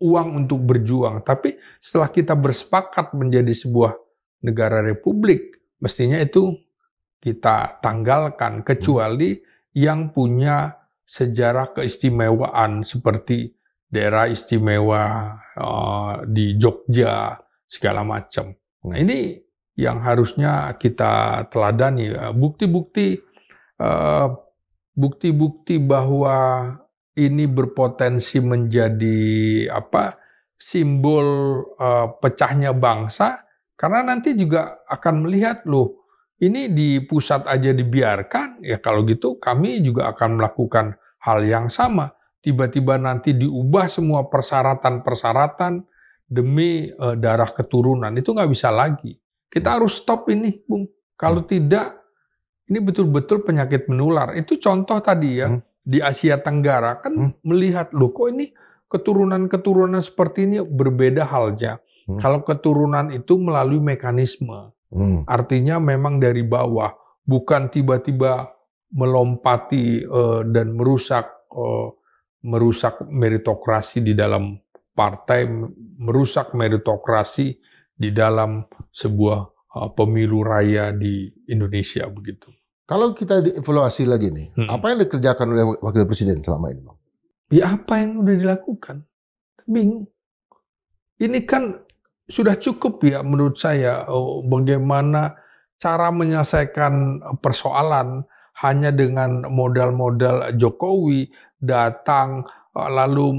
uang untuk berjuang. Tapi setelah kita bersepakat menjadi sebuah negara republik, mestinya itu kita tanggalkan. Kecuali yang punya sejarah keistimewaan seperti daerah istimewa di Jogja, segala macam. Nah ini yang harusnya kita teladani, bukti-bukti bahwa ini berpotensi menjadi simbol pecahnya bangsa, karena nanti juga akan melihat loh, ini di pusat aja dibiarkan, ya kalau gitu kami juga akan melakukan hal yang sama. Tiba-tiba nanti diubah semua persyaratan-persyaratan demi darah keturunan, itu nggak bisa lagi. Kita harus stop ini, Bung. Kalau tidak, ini betul-betul penyakit menular. Itu contoh tadi ya, di Asia Tenggara kan melihat, loh kok ini keturunan-keturunan seperti ini berbeda halnya. Kalau keturunan itu melalui mekanisme, artinya memang dari bawah, bukan tiba-tiba melompati dan merusak meritokrasi di dalam partai, merusak meritokrasi di dalam sebuah pemilu raya di Indonesia begitu. Kalau kita dievaluasi lagi nih, apa yang dikerjakan oleh Wakil Presiden selama ini, Bang? Ya apa yang udah dilakukan? Bingung. Ini kan sudah cukup ya menurut saya, bagaimana cara menyelesaikan persoalan hanya dengan modal-modal Jokowi datang, lalu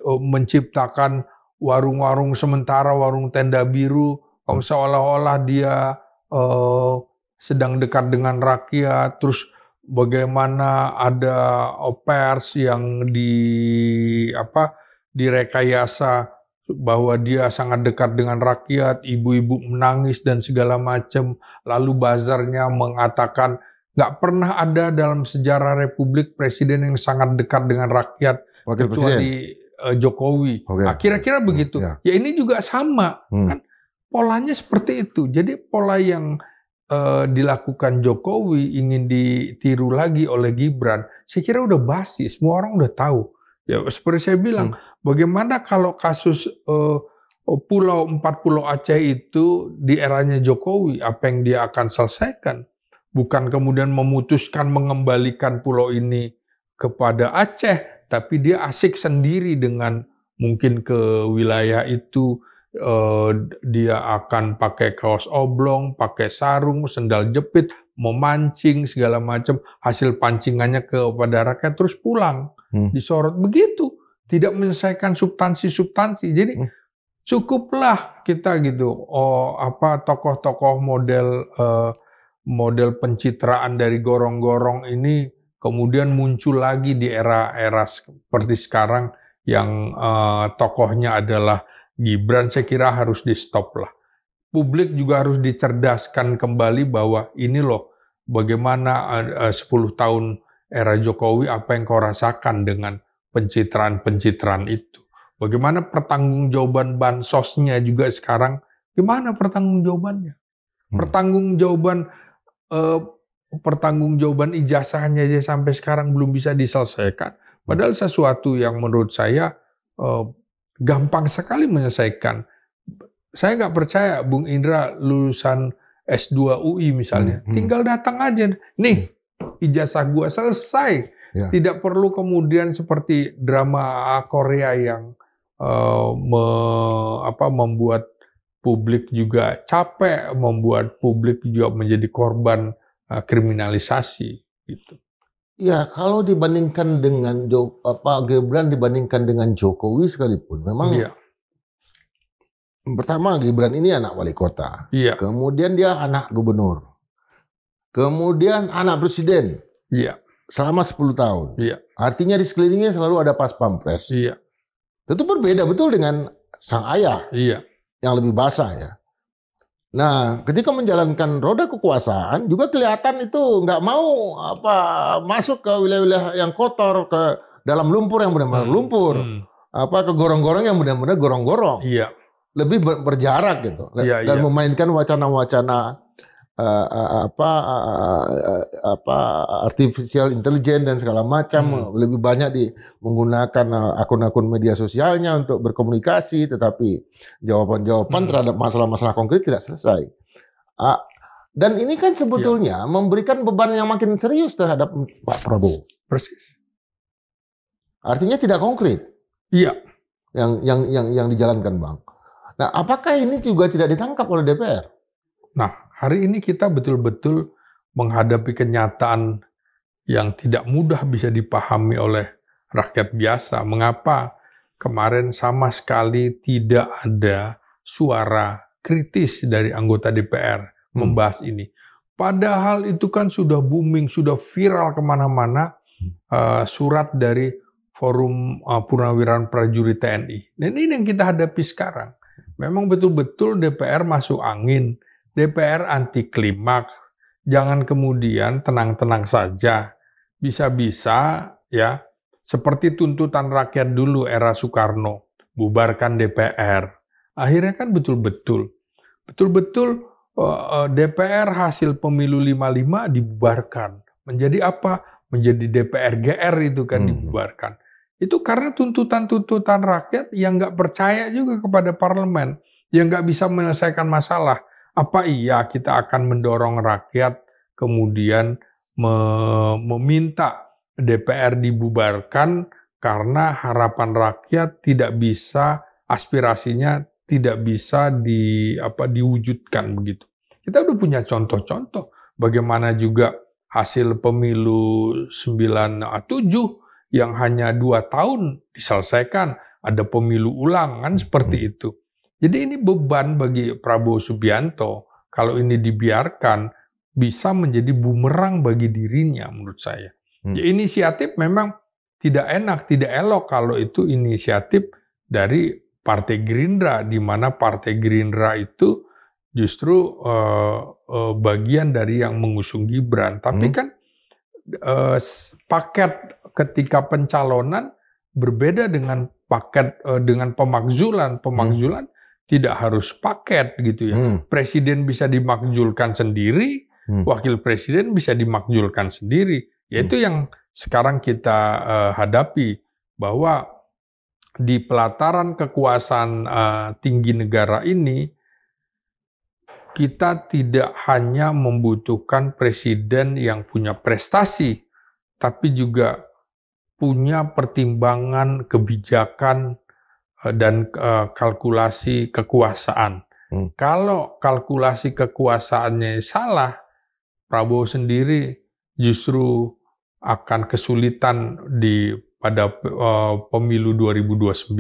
menciptakan warung-warung sementara, warung tenda biru, seolah-olah dia sedang dekat dengan rakyat, terus bagaimana ada pers yang direkayasa bahwa dia sangat dekat dengan rakyat, ibu-ibu menangis dan segala macam. Lalu buzzernya mengatakan nggak pernah ada dalam sejarah Republik presiden yang sangat dekat dengan rakyat Wakil kecuali Jokowi. Oke. Nah, kira-kira begitu. Ya. Ya ini juga sama, kan polanya seperti itu. Jadi pola yang dilakukan Jokowi ingin ditiru lagi oleh Gibran, saya kira udah basi, semua orang udah tahu. Ya seperti saya bilang, bagaimana kalau kasus 4 Pulau Aceh itu di eranya Jokowi, apa yang dia akan selesaikan? Bukan kemudian memutuskan mengembalikan pulau ini kepada Aceh, tapi dia asik sendiri dengan mungkin ke wilayah itu. Dia akan pakai kaos oblong, pakai sarung, sendal jepit, memancing segala macam, hasil pancingannya kepada rakyat terus pulang. Disorot begitu, tidak menyelesaikan substansi. Jadi cukuplah kita gitu, tokoh-tokoh model pencitraan dari gorong-gorong ini kemudian muncul lagi di era-era seperti sekarang yang tokohnya adalah Gibran. Saya kira harus di-stop lah. Publik juga harus dicerdaskan kembali bahwa ini loh bagaimana 10 tahun era Jokowi, apa yang kau rasakan dengan pencitraan-pencitraan itu. Bagaimana pertanggungjawaban bansosnya juga sekarang, gimana pertanggungjawabannya? Pertanggungjawaban ijazahnya aja sampai sekarang belum bisa diselesaikan. Padahal sesuatu yang menurut saya gampang sekali menyelesaikan. Saya nggak percaya Bung Indra lulusan S2 UI misalnya, tinggal datang aja, nih ijazah gua selesai. Ya. Tidak perlu kemudian seperti drama Korea yang membuat publik juga capek, membuat publik juga menjadi korban kriminalisasi gitu. Ya, kalau dibandingkan dengan Gibran dibandingkan dengan Jokowi sekalipun, memang pertama Gibran ini anak wali kota, kemudian dia anak gubernur, kemudian anak presiden, selama 10 tahun. Artinya di sekelilingnya selalu ada pas pampres. Tentu berbeda betul dengan sang ayah yang lebih basah ya. Nah, ketika menjalankan roda kekuasaan juga kelihatan itu nggak mau masuk ke wilayah-wilayah yang kotor, ke dalam lumpur yang benar-benar lumpur, ke gorong-gorong yang benar-benar gorong-gorong. Lebih berjarak gitu, dan memainkan wacana-wacana artificial intelligence dan segala macam. Lebih banyak menggunakan akun-akun media sosialnya untuk berkomunikasi, tetapi jawaban-jawaban terhadap masalah-masalah konkret tidak selesai. Dan ini kan sebetulnya memberikan beban yang makin serius terhadap Pak Prabowo. Persis. Artinya tidak konkret. Yang dijalankan, Bang. Nah, apakah ini juga tidak ditangkap oleh DPR? Nah, hari ini kita betul-betul menghadapi kenyataan yang tidak mudah bisa dipahami oleh rakyat biasa. Mengapa kemarin sama sekali tidak ada suara kritis dari anggota DPR membahas ini. Padahal itu kan sudah booming, sudah viral kemana-mana surat dari Forum Purnawirawan Prajurit TNI. Dan ini yang kita hadapi sekarang. Memang betul-betul DPR masuk angin, DPR anti klimaks. Jangan kemudian tenang-tenang saja. Bisa-bisa ya seperti tuntutan rakyat dulu era Soekarno, bubarkan DPR. Akhirnya kan betul-betul DPR hasil pemilu 55 dibubarkan. Menjadi apa? Menjadi DPR GR itu kan dibubarkan. Itu karena tuntutan-tuntutan rakyat yang nggak percaya juga kepada parlemen, yang nggak bisa menyelesaikan masalah. Apa iya kita akan mendorong rakyat kemudian meminta DPR dibubarkan karena harapan rakyat tidak bisa, aspirasinya tidak bisa diwujudkan begitu. Kita udah punya contoh-contoh bagaimana juga hasil pemilu 97 yang hanya 2 tahun diselesaikan, ada pemilu ulang kan seperti itu. Jadi ini beban bagi Prabowo Subianto, kalau ini dibiarkan bisa menjadi bumerang bagi dirinya menurut saya. Ya, inisiatif memang tidak enak, tidak elok kalau itu inisiatif dari Partai Gerindra, di mana Partai Gerindra itu justru bagian dari yang mengusung Gibran. Tapi kan paket ketika pencalonan berbeda dengan paket dengan pemakzulan. Pemakzulan tidak harus paket gitu ya. Presiden bisa dimakzulkan sendiri, wakil presiden bisa dimakzulkan sendiri. Yaitu yang sekarang kita hadapi, bahwa di pelataran kekuasaan tinggi negara ini, kita tidak hanya membutuhkan presiden yang punya prestasi, tapi juga punya pertimbangan kebijakan dan kalkulasi kekuasaan. Kalau kalkulasi kekuasaannya salah, Prabowo sendiri justru akan kesulitan pada pemilu 2029.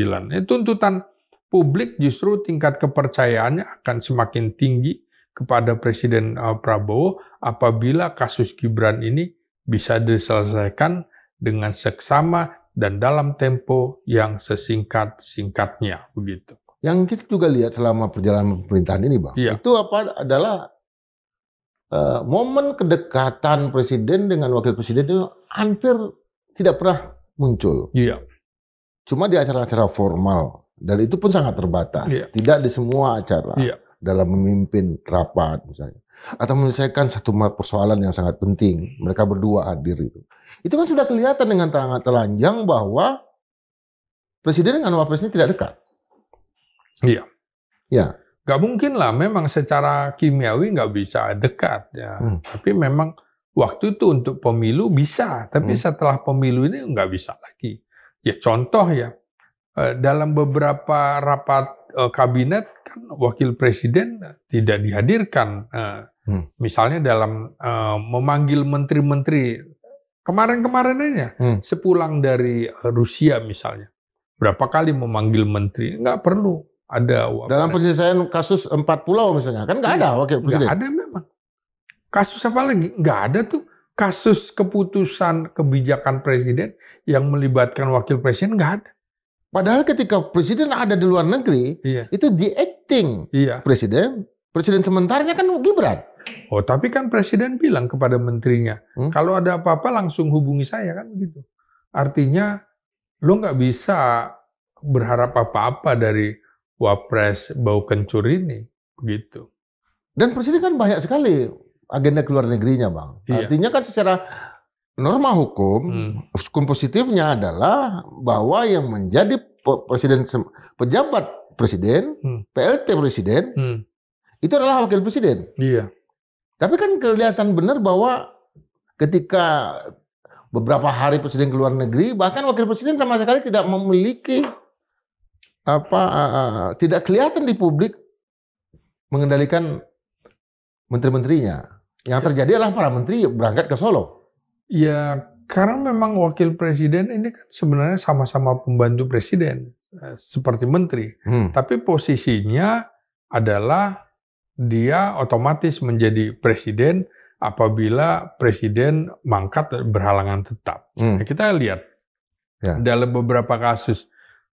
Tuntutan publik justru tingkat kepercayaannya akan semakin tinggi kepada Presiden Prabowo apabila kasus Gibran ini bisa diselesaikan dengan seksama dan dalam tempo yang sesingkat-singkatnya begitu. Yang kita juga lihat selama perjalanan pemerintahan ini, Bang, itu adalah momen kedekatan presiden dengan wakil presiden itu hampir tidak pernah muncul. Iya. Cuma di acara-acara formal, dan itu pun sangat terbatas. Tidak di semua acara. Dalam memimpin rapat misalnya, atau menyelesaikan satu persoalan yang sangat penting, mereka berdua hadir itu. Itu kan sudah kelihatan dengan sangat telanjang bahwa presiden dengan wapresnya tidak dekat. Iya. Ya. Gak mungkin lah, memang secara kimiawi nggak bisa dekat ya. Tapi memang waktu itu untuk pemilu bisa, tapi setelah pemilu ini nggak bisa lagi. Ya contoh ya, dalam beberapa rapat kabinet kan wakil presiden tidak dihadirkan. Misalnya dalam memanggil menteri-menteri kemarin-kemarin aja, sepulang dari Rusia misalnya, berapa kali memanggil menteri, nggak perlu. Ada dalam penyelesaian kasus 4 pulau misalnya, kan nggak ada wakil presiden. Nggak ada memang. Kasus apa lagi? Nggak ada tuh. Kasus keputusan kebijakan presiden yang melibatkan wakil presiden nggak ada. Padahal ketika presiden ada di luar negeri, itu di-acting presiden sementaranya kan Gibran. Oh, tapi kan presiden bilang kepada menterinya, kalau ada apa-apa langsung hubungi saya kan begitu. Artinya, lo nggak bisa berharap apa-apa dari wapres bau kencur ini, begitu. Dan presiden kan banyak sekali agenda keluar negerinya, Bang. Artinya kan secara norma hukum positifnya adalah bahwa yang menjadi pejabat presiden, PLT presiden, itu adalah wakil presiden. Iya. Tapi kan kelihatan benar bahwa ketika beberapa hari presiden keluar negeri, bahkan wakil presiden sama sekali tidak memiliki tidak kelihatan di publik mengendalikan menteri-menterinya. Yang terjadi adalah para menteri berangkat ke Solo. Ya, karena memang wakil presiden ini kan sebenarnya sama-sama pembantu presiden, seperti menteri. Tapi posisinya adalah dia otomatis menjadi presiden apabila presiden mangkat berhalangan tetap. Nah, kita lihat dalam beberapa kasus,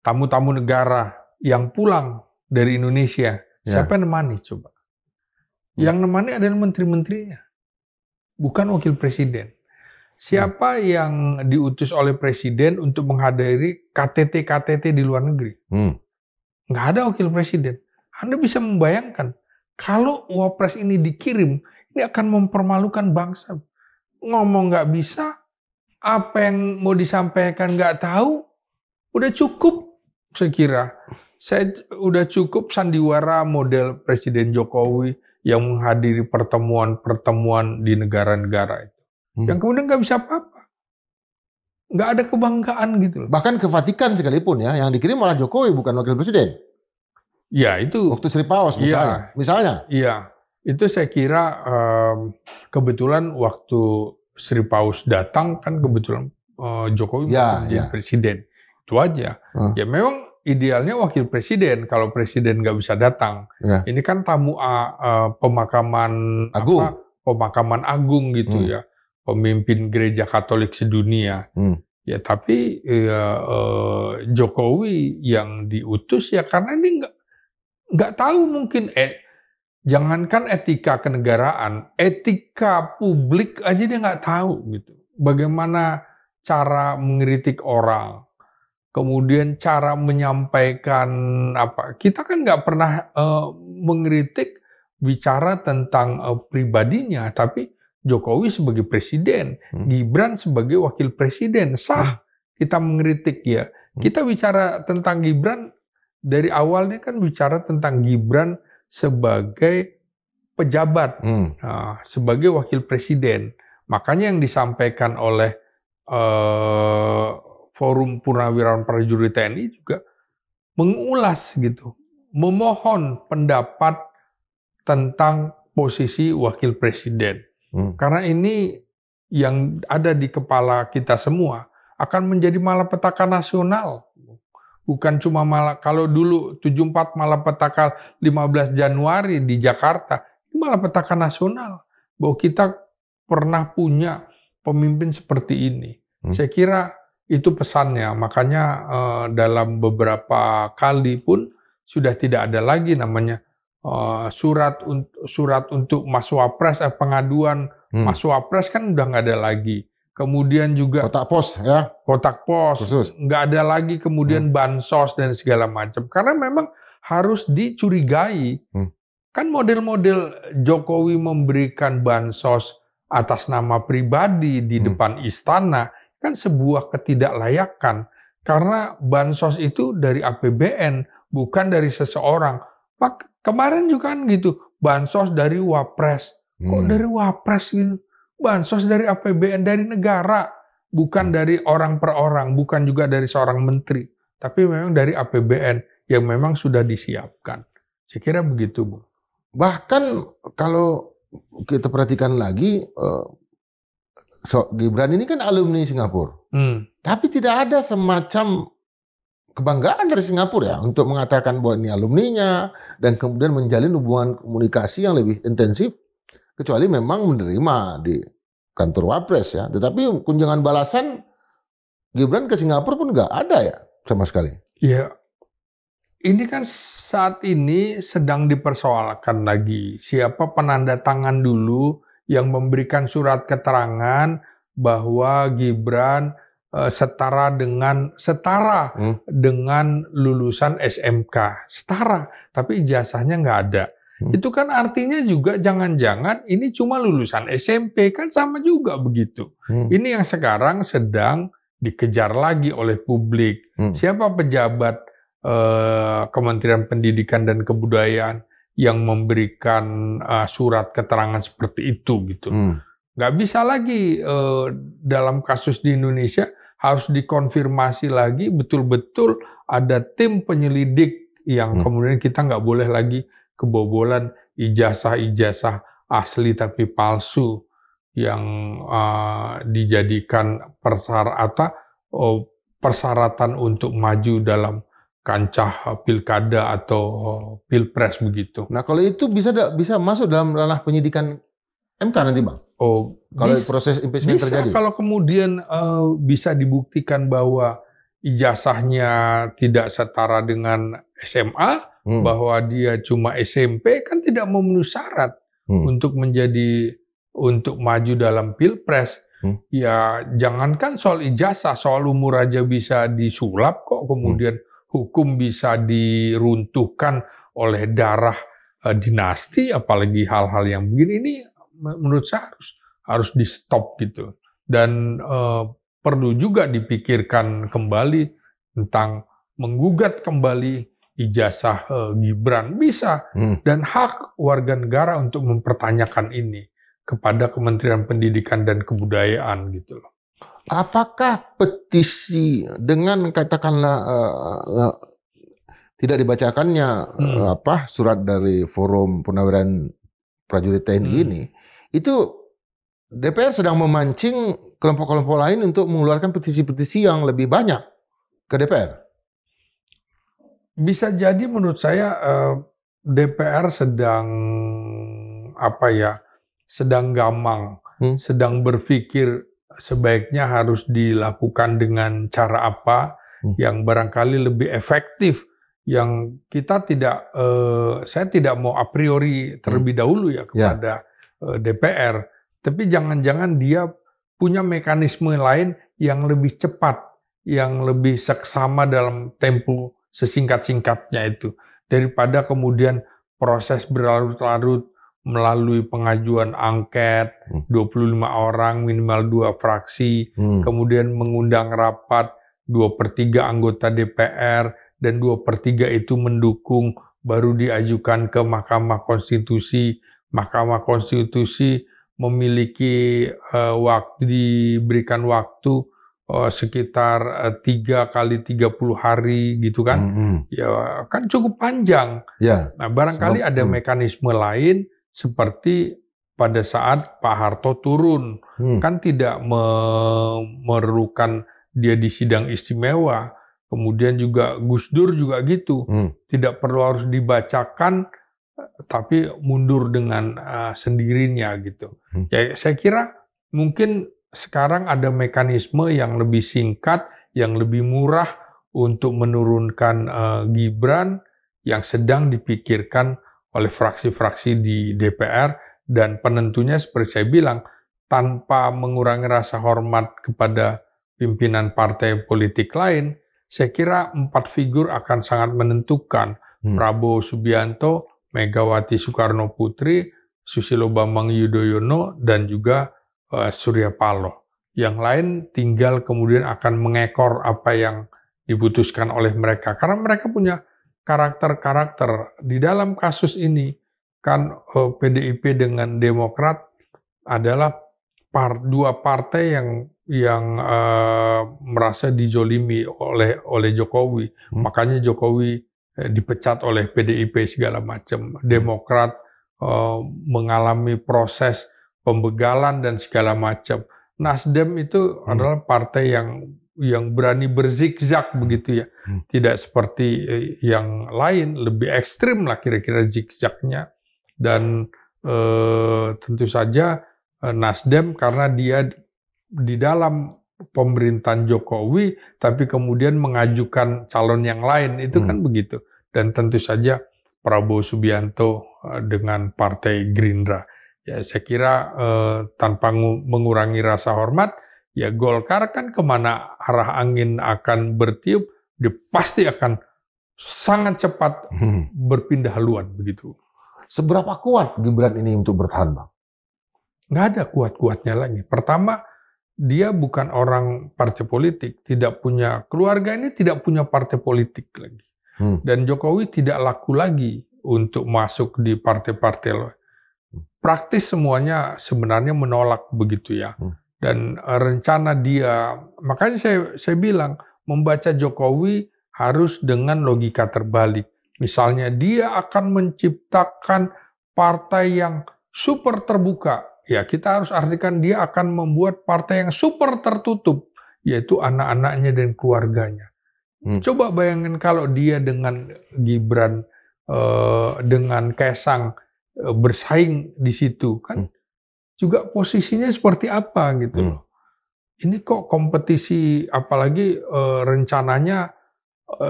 tamu-tamu negara yang pulang dari Indonesia, siapa yang nemani coba? Yang nemani adalah menteri-menterinya, bukan wakil presiden. Siapa yang diutus oleh presiden untuk menghadiri KTT di luar negeri? Nggak ada wakil presiden. Anda bisa membayangkan, kalau wapres ini dikirim, ini akan mempermalukan bangsa. Ngomong nggak bisa, apa yang mau disampaikan nggak tahu, udah cukup. Saya kira, udah cukup sandiwara model Presiden Jokowi yang menghadiri pertemuan-pertemuan di negara-negara itu. Yang kemudian nggak bisa apa-apa. nggak ada kebanggaan gitu loh. Bahkan ke Vatikan sekalipun ya, yang dikirim malah Jokowi bukan wakil presiden. Ya itu. Waktu Sri Paus misalnya. Misalnya. Iya, itu saya kira kebetulan waktu Sri Paus datang kan kebetulan Jokowi menjadi presiden. Itu aja. Ya memang idealnya wakil presiden kalau presiden nggak bisa datang. Ini kan tamu pemakaman agung. Pemakaman agung gitu ya, pemimpin gereja Katolik sedunia. Ya tapi Jokowi yang diutus ya karena ini nggak tahu mungkin jangankan etika kenegaraan, etika publik aja dia nggak tahu gitu. Bagaimana cara mengkritik orang, kemudian cara menyampaikan apa. Kita kan nggak pernah mengkritik bicara tentang pribadinya, tapi Jokowi sebagai presiden, Gibran sebagai wakil presiden, sah kita mengkritik ya. Kita bicara tentang Gibran dari awalnya kan bicara tentang Gibran sebagai pejabat, sebagai wakil presiden. Makanya yang disampaikan oleh Forum Purnawirawan Prajurit TNI juga mengulas gitu, memohon pendapat tentang posisi wakil presiden. Karena ini yang ada di kepala kita semua akan menjadi malapetaka nasional. Bukan cuma kalau dulu 74 malapetaka 15 Januari di Jakarta, ini malapetaka nasional. Bahwa kita pernah punya pemimpin seperti ini. Saya kira itu pesannya. Makanya dalam beberapa kali pun sudah tidak ada lagi namanya surat untuk Mas Wapres, pengaduan Mas Wapres kan udah nggak ada lagi. Kemudian juga kotak pos ya. Kotak pos, nggak ada lagi kemudian bansos dan segala macam. Karena memang harus dicurigai. Kan model-model Jokowi memberikan bansos atas nama pribadi di depan istana, kan sebuah ketidaklayakan. Karena bansos itu dari APBN, bukan dari seseorang. Kemarin juga kan gitu, bansos dari Wapres. Kok dari Wapres gitu? Bansos dari APBN, dari negara, bukan dari orang per orang, bukan juga dari seorang menteri, tapi memang dari APBN yang memang sudah disiapkan. Saya kira begitu, Bu. Bahkan kalau kita perhatikan lagi, Gibran ini kan alumni Singapura, tapi tidak ada semacam kebanggaan dari Singapura ya untuk mengatakan bahwa ini alumninya dan kemudian menjalin hubungan komunikasi yang lebih intensif. Kecuali memang menerima di kantor Wapres ya. Tetapi kunjungan balasan Gibran ke Singapura pun nggak ada ya sama sekali. Ya, ini kan saat ini sedang dipersoalkan lagi. Siapa penanda tangan dulu yang memberikan surat keterangan bahwa Gibran setara dengan lulusan SMK. Setara, tapi ijazahnya nggak ada. Itu kan artinya juga jangan-jangan ini cuma lulusan SMP, kan sama juga begitu. Ini yang sekarang sedang dikejar lagi oleh publik. Siapa pejabat Kementerian Pendidikan dan Kebudayaan yang memberikan surat keterangan seperti itu gitu. Nggak bisa lagi dalam kasus di Indonesia harus dikonfirmasi lagi betul-betul ada tim penyelidik yang kemudian kita nggak boleh lagi kebobolan ijazah-ijazah asli tapi palsu yang dijadikan persyaratan untuk maju dalam kancah pilkada atau pilpres begitu. Nah kalau itu bisa masuk dalam ranah penyidikan MK nanti Bang? Oh, kalau proses impeachment terjadi? Kalau kemudian bisa dibuktikan bahwa ijazahnya tidak setara dengan SMA, bahwa dia cuma SMP, kan tidak memenuhi syarat untuk maju dalam pilpres. Ya jangankan soal ijazah, soal umur aja bisa disulap kok, kemudian hukum bisa diruntuhkan oleh darah dinasti, apalagi hal-hal yang begini. Ini menurut saya harus di stop gitu. Dan perlu juga dipikirkan kembali tentang menggugat kembali ijazah Gibran, bisa, dan hak warga negara untuk mempertanyakan ini kepada Kementerian Pendidikan dan Kebudayaan gitu loh. Apakah petisi dengan katakanlah tidak dibacakannya surat dari Forum Purnawiran Prajurit TNI ini, itu DPR sedang memancing kelompok-kelompok lain untuk mengeluarkan petisi-petisi yang lebih banyak ke DPR? Bisa jadi menurut saya DPR sedang sedang gamang, sedang berpikir sebaiknya harus dilakukan dengan cara apa yang barangkali lebih efektif, yang kita tidak, saya tidak mau a priori terlebih dahulu ya kepada DPR, tapi jangan-jangan dia punya mekanisme lain yang lebih cepat, yang lebih seksama dalam tempo sesingkat-singkatnya itu, daripada kemudian proses berlarut-larut melalui pengajuan angket, 25 orang, minimal 2 fraksi, kemudian mengundang rapat 2/3 anggota DPR, dan 2/3 itu mendukung, baru diajukan ke Mahkamah Konstitusi. Mahkamah Konstitusi memiliki diberikan waktu sekitar 3 kali 30 hari gitu kan. Ya kan cukup panjang. Nah, barangkali ada mekanisme lain seperti pada saat Pak Harto turun, kan tidak memerlukan dia di sidang istimewa. Kemudian juga Gus Dur juga gitu, tidak perlu harus dibacakan, tapi mundur dengan sendirinya gitu. Ya, saya kira mungkin sekarang ada mekanisme yang lebih singkat, yang lebih murah untuk menurunkan Gibran, yang sedang dipikirkan oleh fraksi-fraksi di DPR, dan penentunya seperti saya bilang, tanpa mengurangi rasa hormat kepada pimpinan partai politik lain, saya kira 4 figur akan sangat menentukan. Prabowo Subianto, Megawati Soekarno Putri, Susilo Bambang Yudhoyono, dan juga Surya Paloh. Yang lain tinggal kemudian akan mengekor apa yang diputuskan oleh mereka. Karena mereka punya karakter-karakter. Di dalam kasus ini, kan PDIP dengan Demokrat adalah dua partai yang merasa dijolimi oleh Jokowi. Makanya Jokowi dipecat oleh PDIP segala macam. Demokrat mengalami proses pembegalan dan segala macam. Nasdem itu adalah partai yang berani berzigzag begitu ya. Tidak seperti yang lain, lebih ekstrim lah kira-kira zigzagnya. Dan tentu saja Nasdem karena dia di dalam pemerintahan Jokowi, tapi kemudian mengajukan calon yang lain, itu kan begitu. Dan tentu saja Prabowo Subianto dengan Partai Gerindra. Ya, saya kira tanpa mengurangi rasa hormat, ya Golkar kan kemana arah angin akan bertiup, dia pasti akan sangat cepat berpindah haluan begitu. Seberapa kuat Gibran ini untuk bertahan, Bang? Nggak ada kuat-kuatnya lagi. Pertama, dia bukan orang partai politik, tidak punya keluarga ini, tidak punya partai politik lagi. Dan Jokowi tidak laku lagi untuk masuk di partai-partai lain. Praktis semuanya sebenarnya menolak begitu ya. Dan rencana dia, makanya saya bilang membaca Jokowi harus dengan logika terbalik. Misalnya dia akan menciptakan partai yang super terbuka. Ya, kita harus artikan dia akan membuat partai yang super tertutup, yaitu anak-anaknya dan keluarganya. Coba bayangin kalau dia dengan Gibran, dengan Kaesang bersaing di situ, kan juga posisinya seperti apa gitu loh. Ini kok kompetisi, apalagi rencananya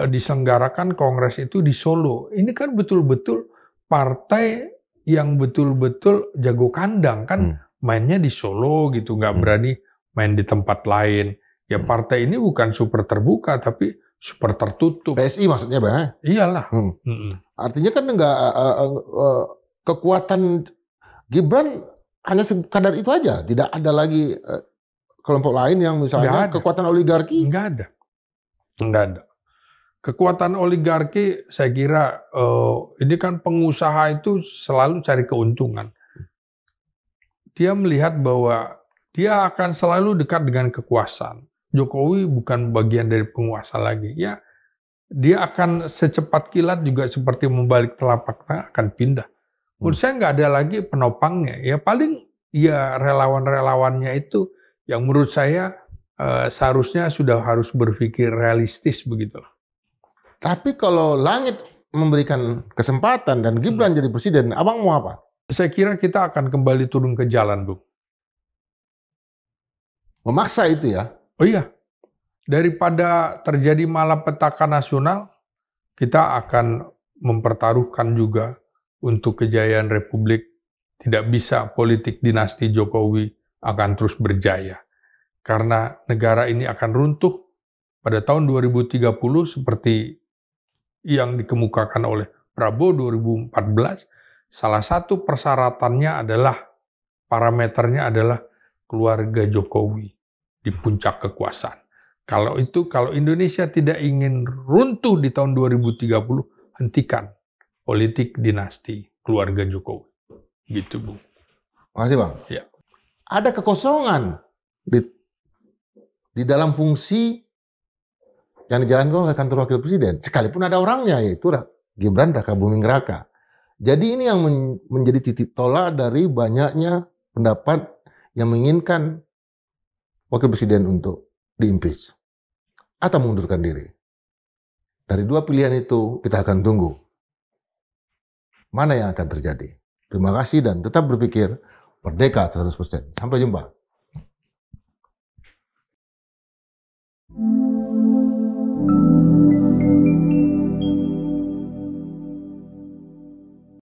diselenggarakan kongres itu di Solo. Ini kan betul-betul partai yang betul-betul jago kandang kan, mainnya di Solo gitu, nggak berani main di tempat lain. Ya partai ini bukan super terbuka tapi super tertutup. PSI maksudnya, Bang? Iyalah. Artinya kan kekuatan Gibran hanya sekadar itu aja, tidak ada lagi kelompok lain yang misalnya kekuatan oligarki. Nggak ada. Kekuatan oligarki, saya kira ini kan pengusaha itu selalu cari keuntungan. Dia melihat bahwa dia akan selalu dekat dengan kekuasaan. Jokowi bukan bagian dari penguasa lagi. Ya, dia akan secepat kilat juga seperti membalik telapak tangan akan pindah. Menurut saya nggak ada lagi penopangnya. Ya paling ya relawan-relawannya itu yang menurut saya seharusnya sudah harus berpikir realistis begitu. Tapi kalau langit memberikan kesempatan dan Gibran jadi presiden, abang mau apa? Saya kira kita akan kembali turun ke jalan, Bung. Memaksa itu ya? Oh iya, daripada terjadi malapetaka nasional, kita akan mempertaruhkan juga untuk kejayaan Republik. Tidak bisa politik dinasti Jokowi akan terus berjaya. Karena negara ini akan runtuh pada tahun 2030 seperti yang dikemukakan oleh Prabowo 2014. Salah satu persyaratannya adalah, parameternya adalah keluarga Jokowi di puncak kekuasaan. Kalau Indonesia tidak ingin runtuh di tahun 2030, hentikan politik dinasti keluarga Jokowi. Gitu, Bu. Makasih, Bang. Ya. Ada kekosongan di dalam fungsi yang dijalankan oleh kantor wakil presiden. Sekalipun ada orangnya, yaitu Gibran Rakabuming Raka. Jadi ini yang menjadi titik tolak dari banyaknya pendapat yang menginginkan wakil presiden untuk di-impeach atau mengundurkan diri. Dari dua pilihan itu kita akan tunggu mana yang akan terjadi. Terima kasih dan tetap berpikir merdeka 100%. Sampai jumpa.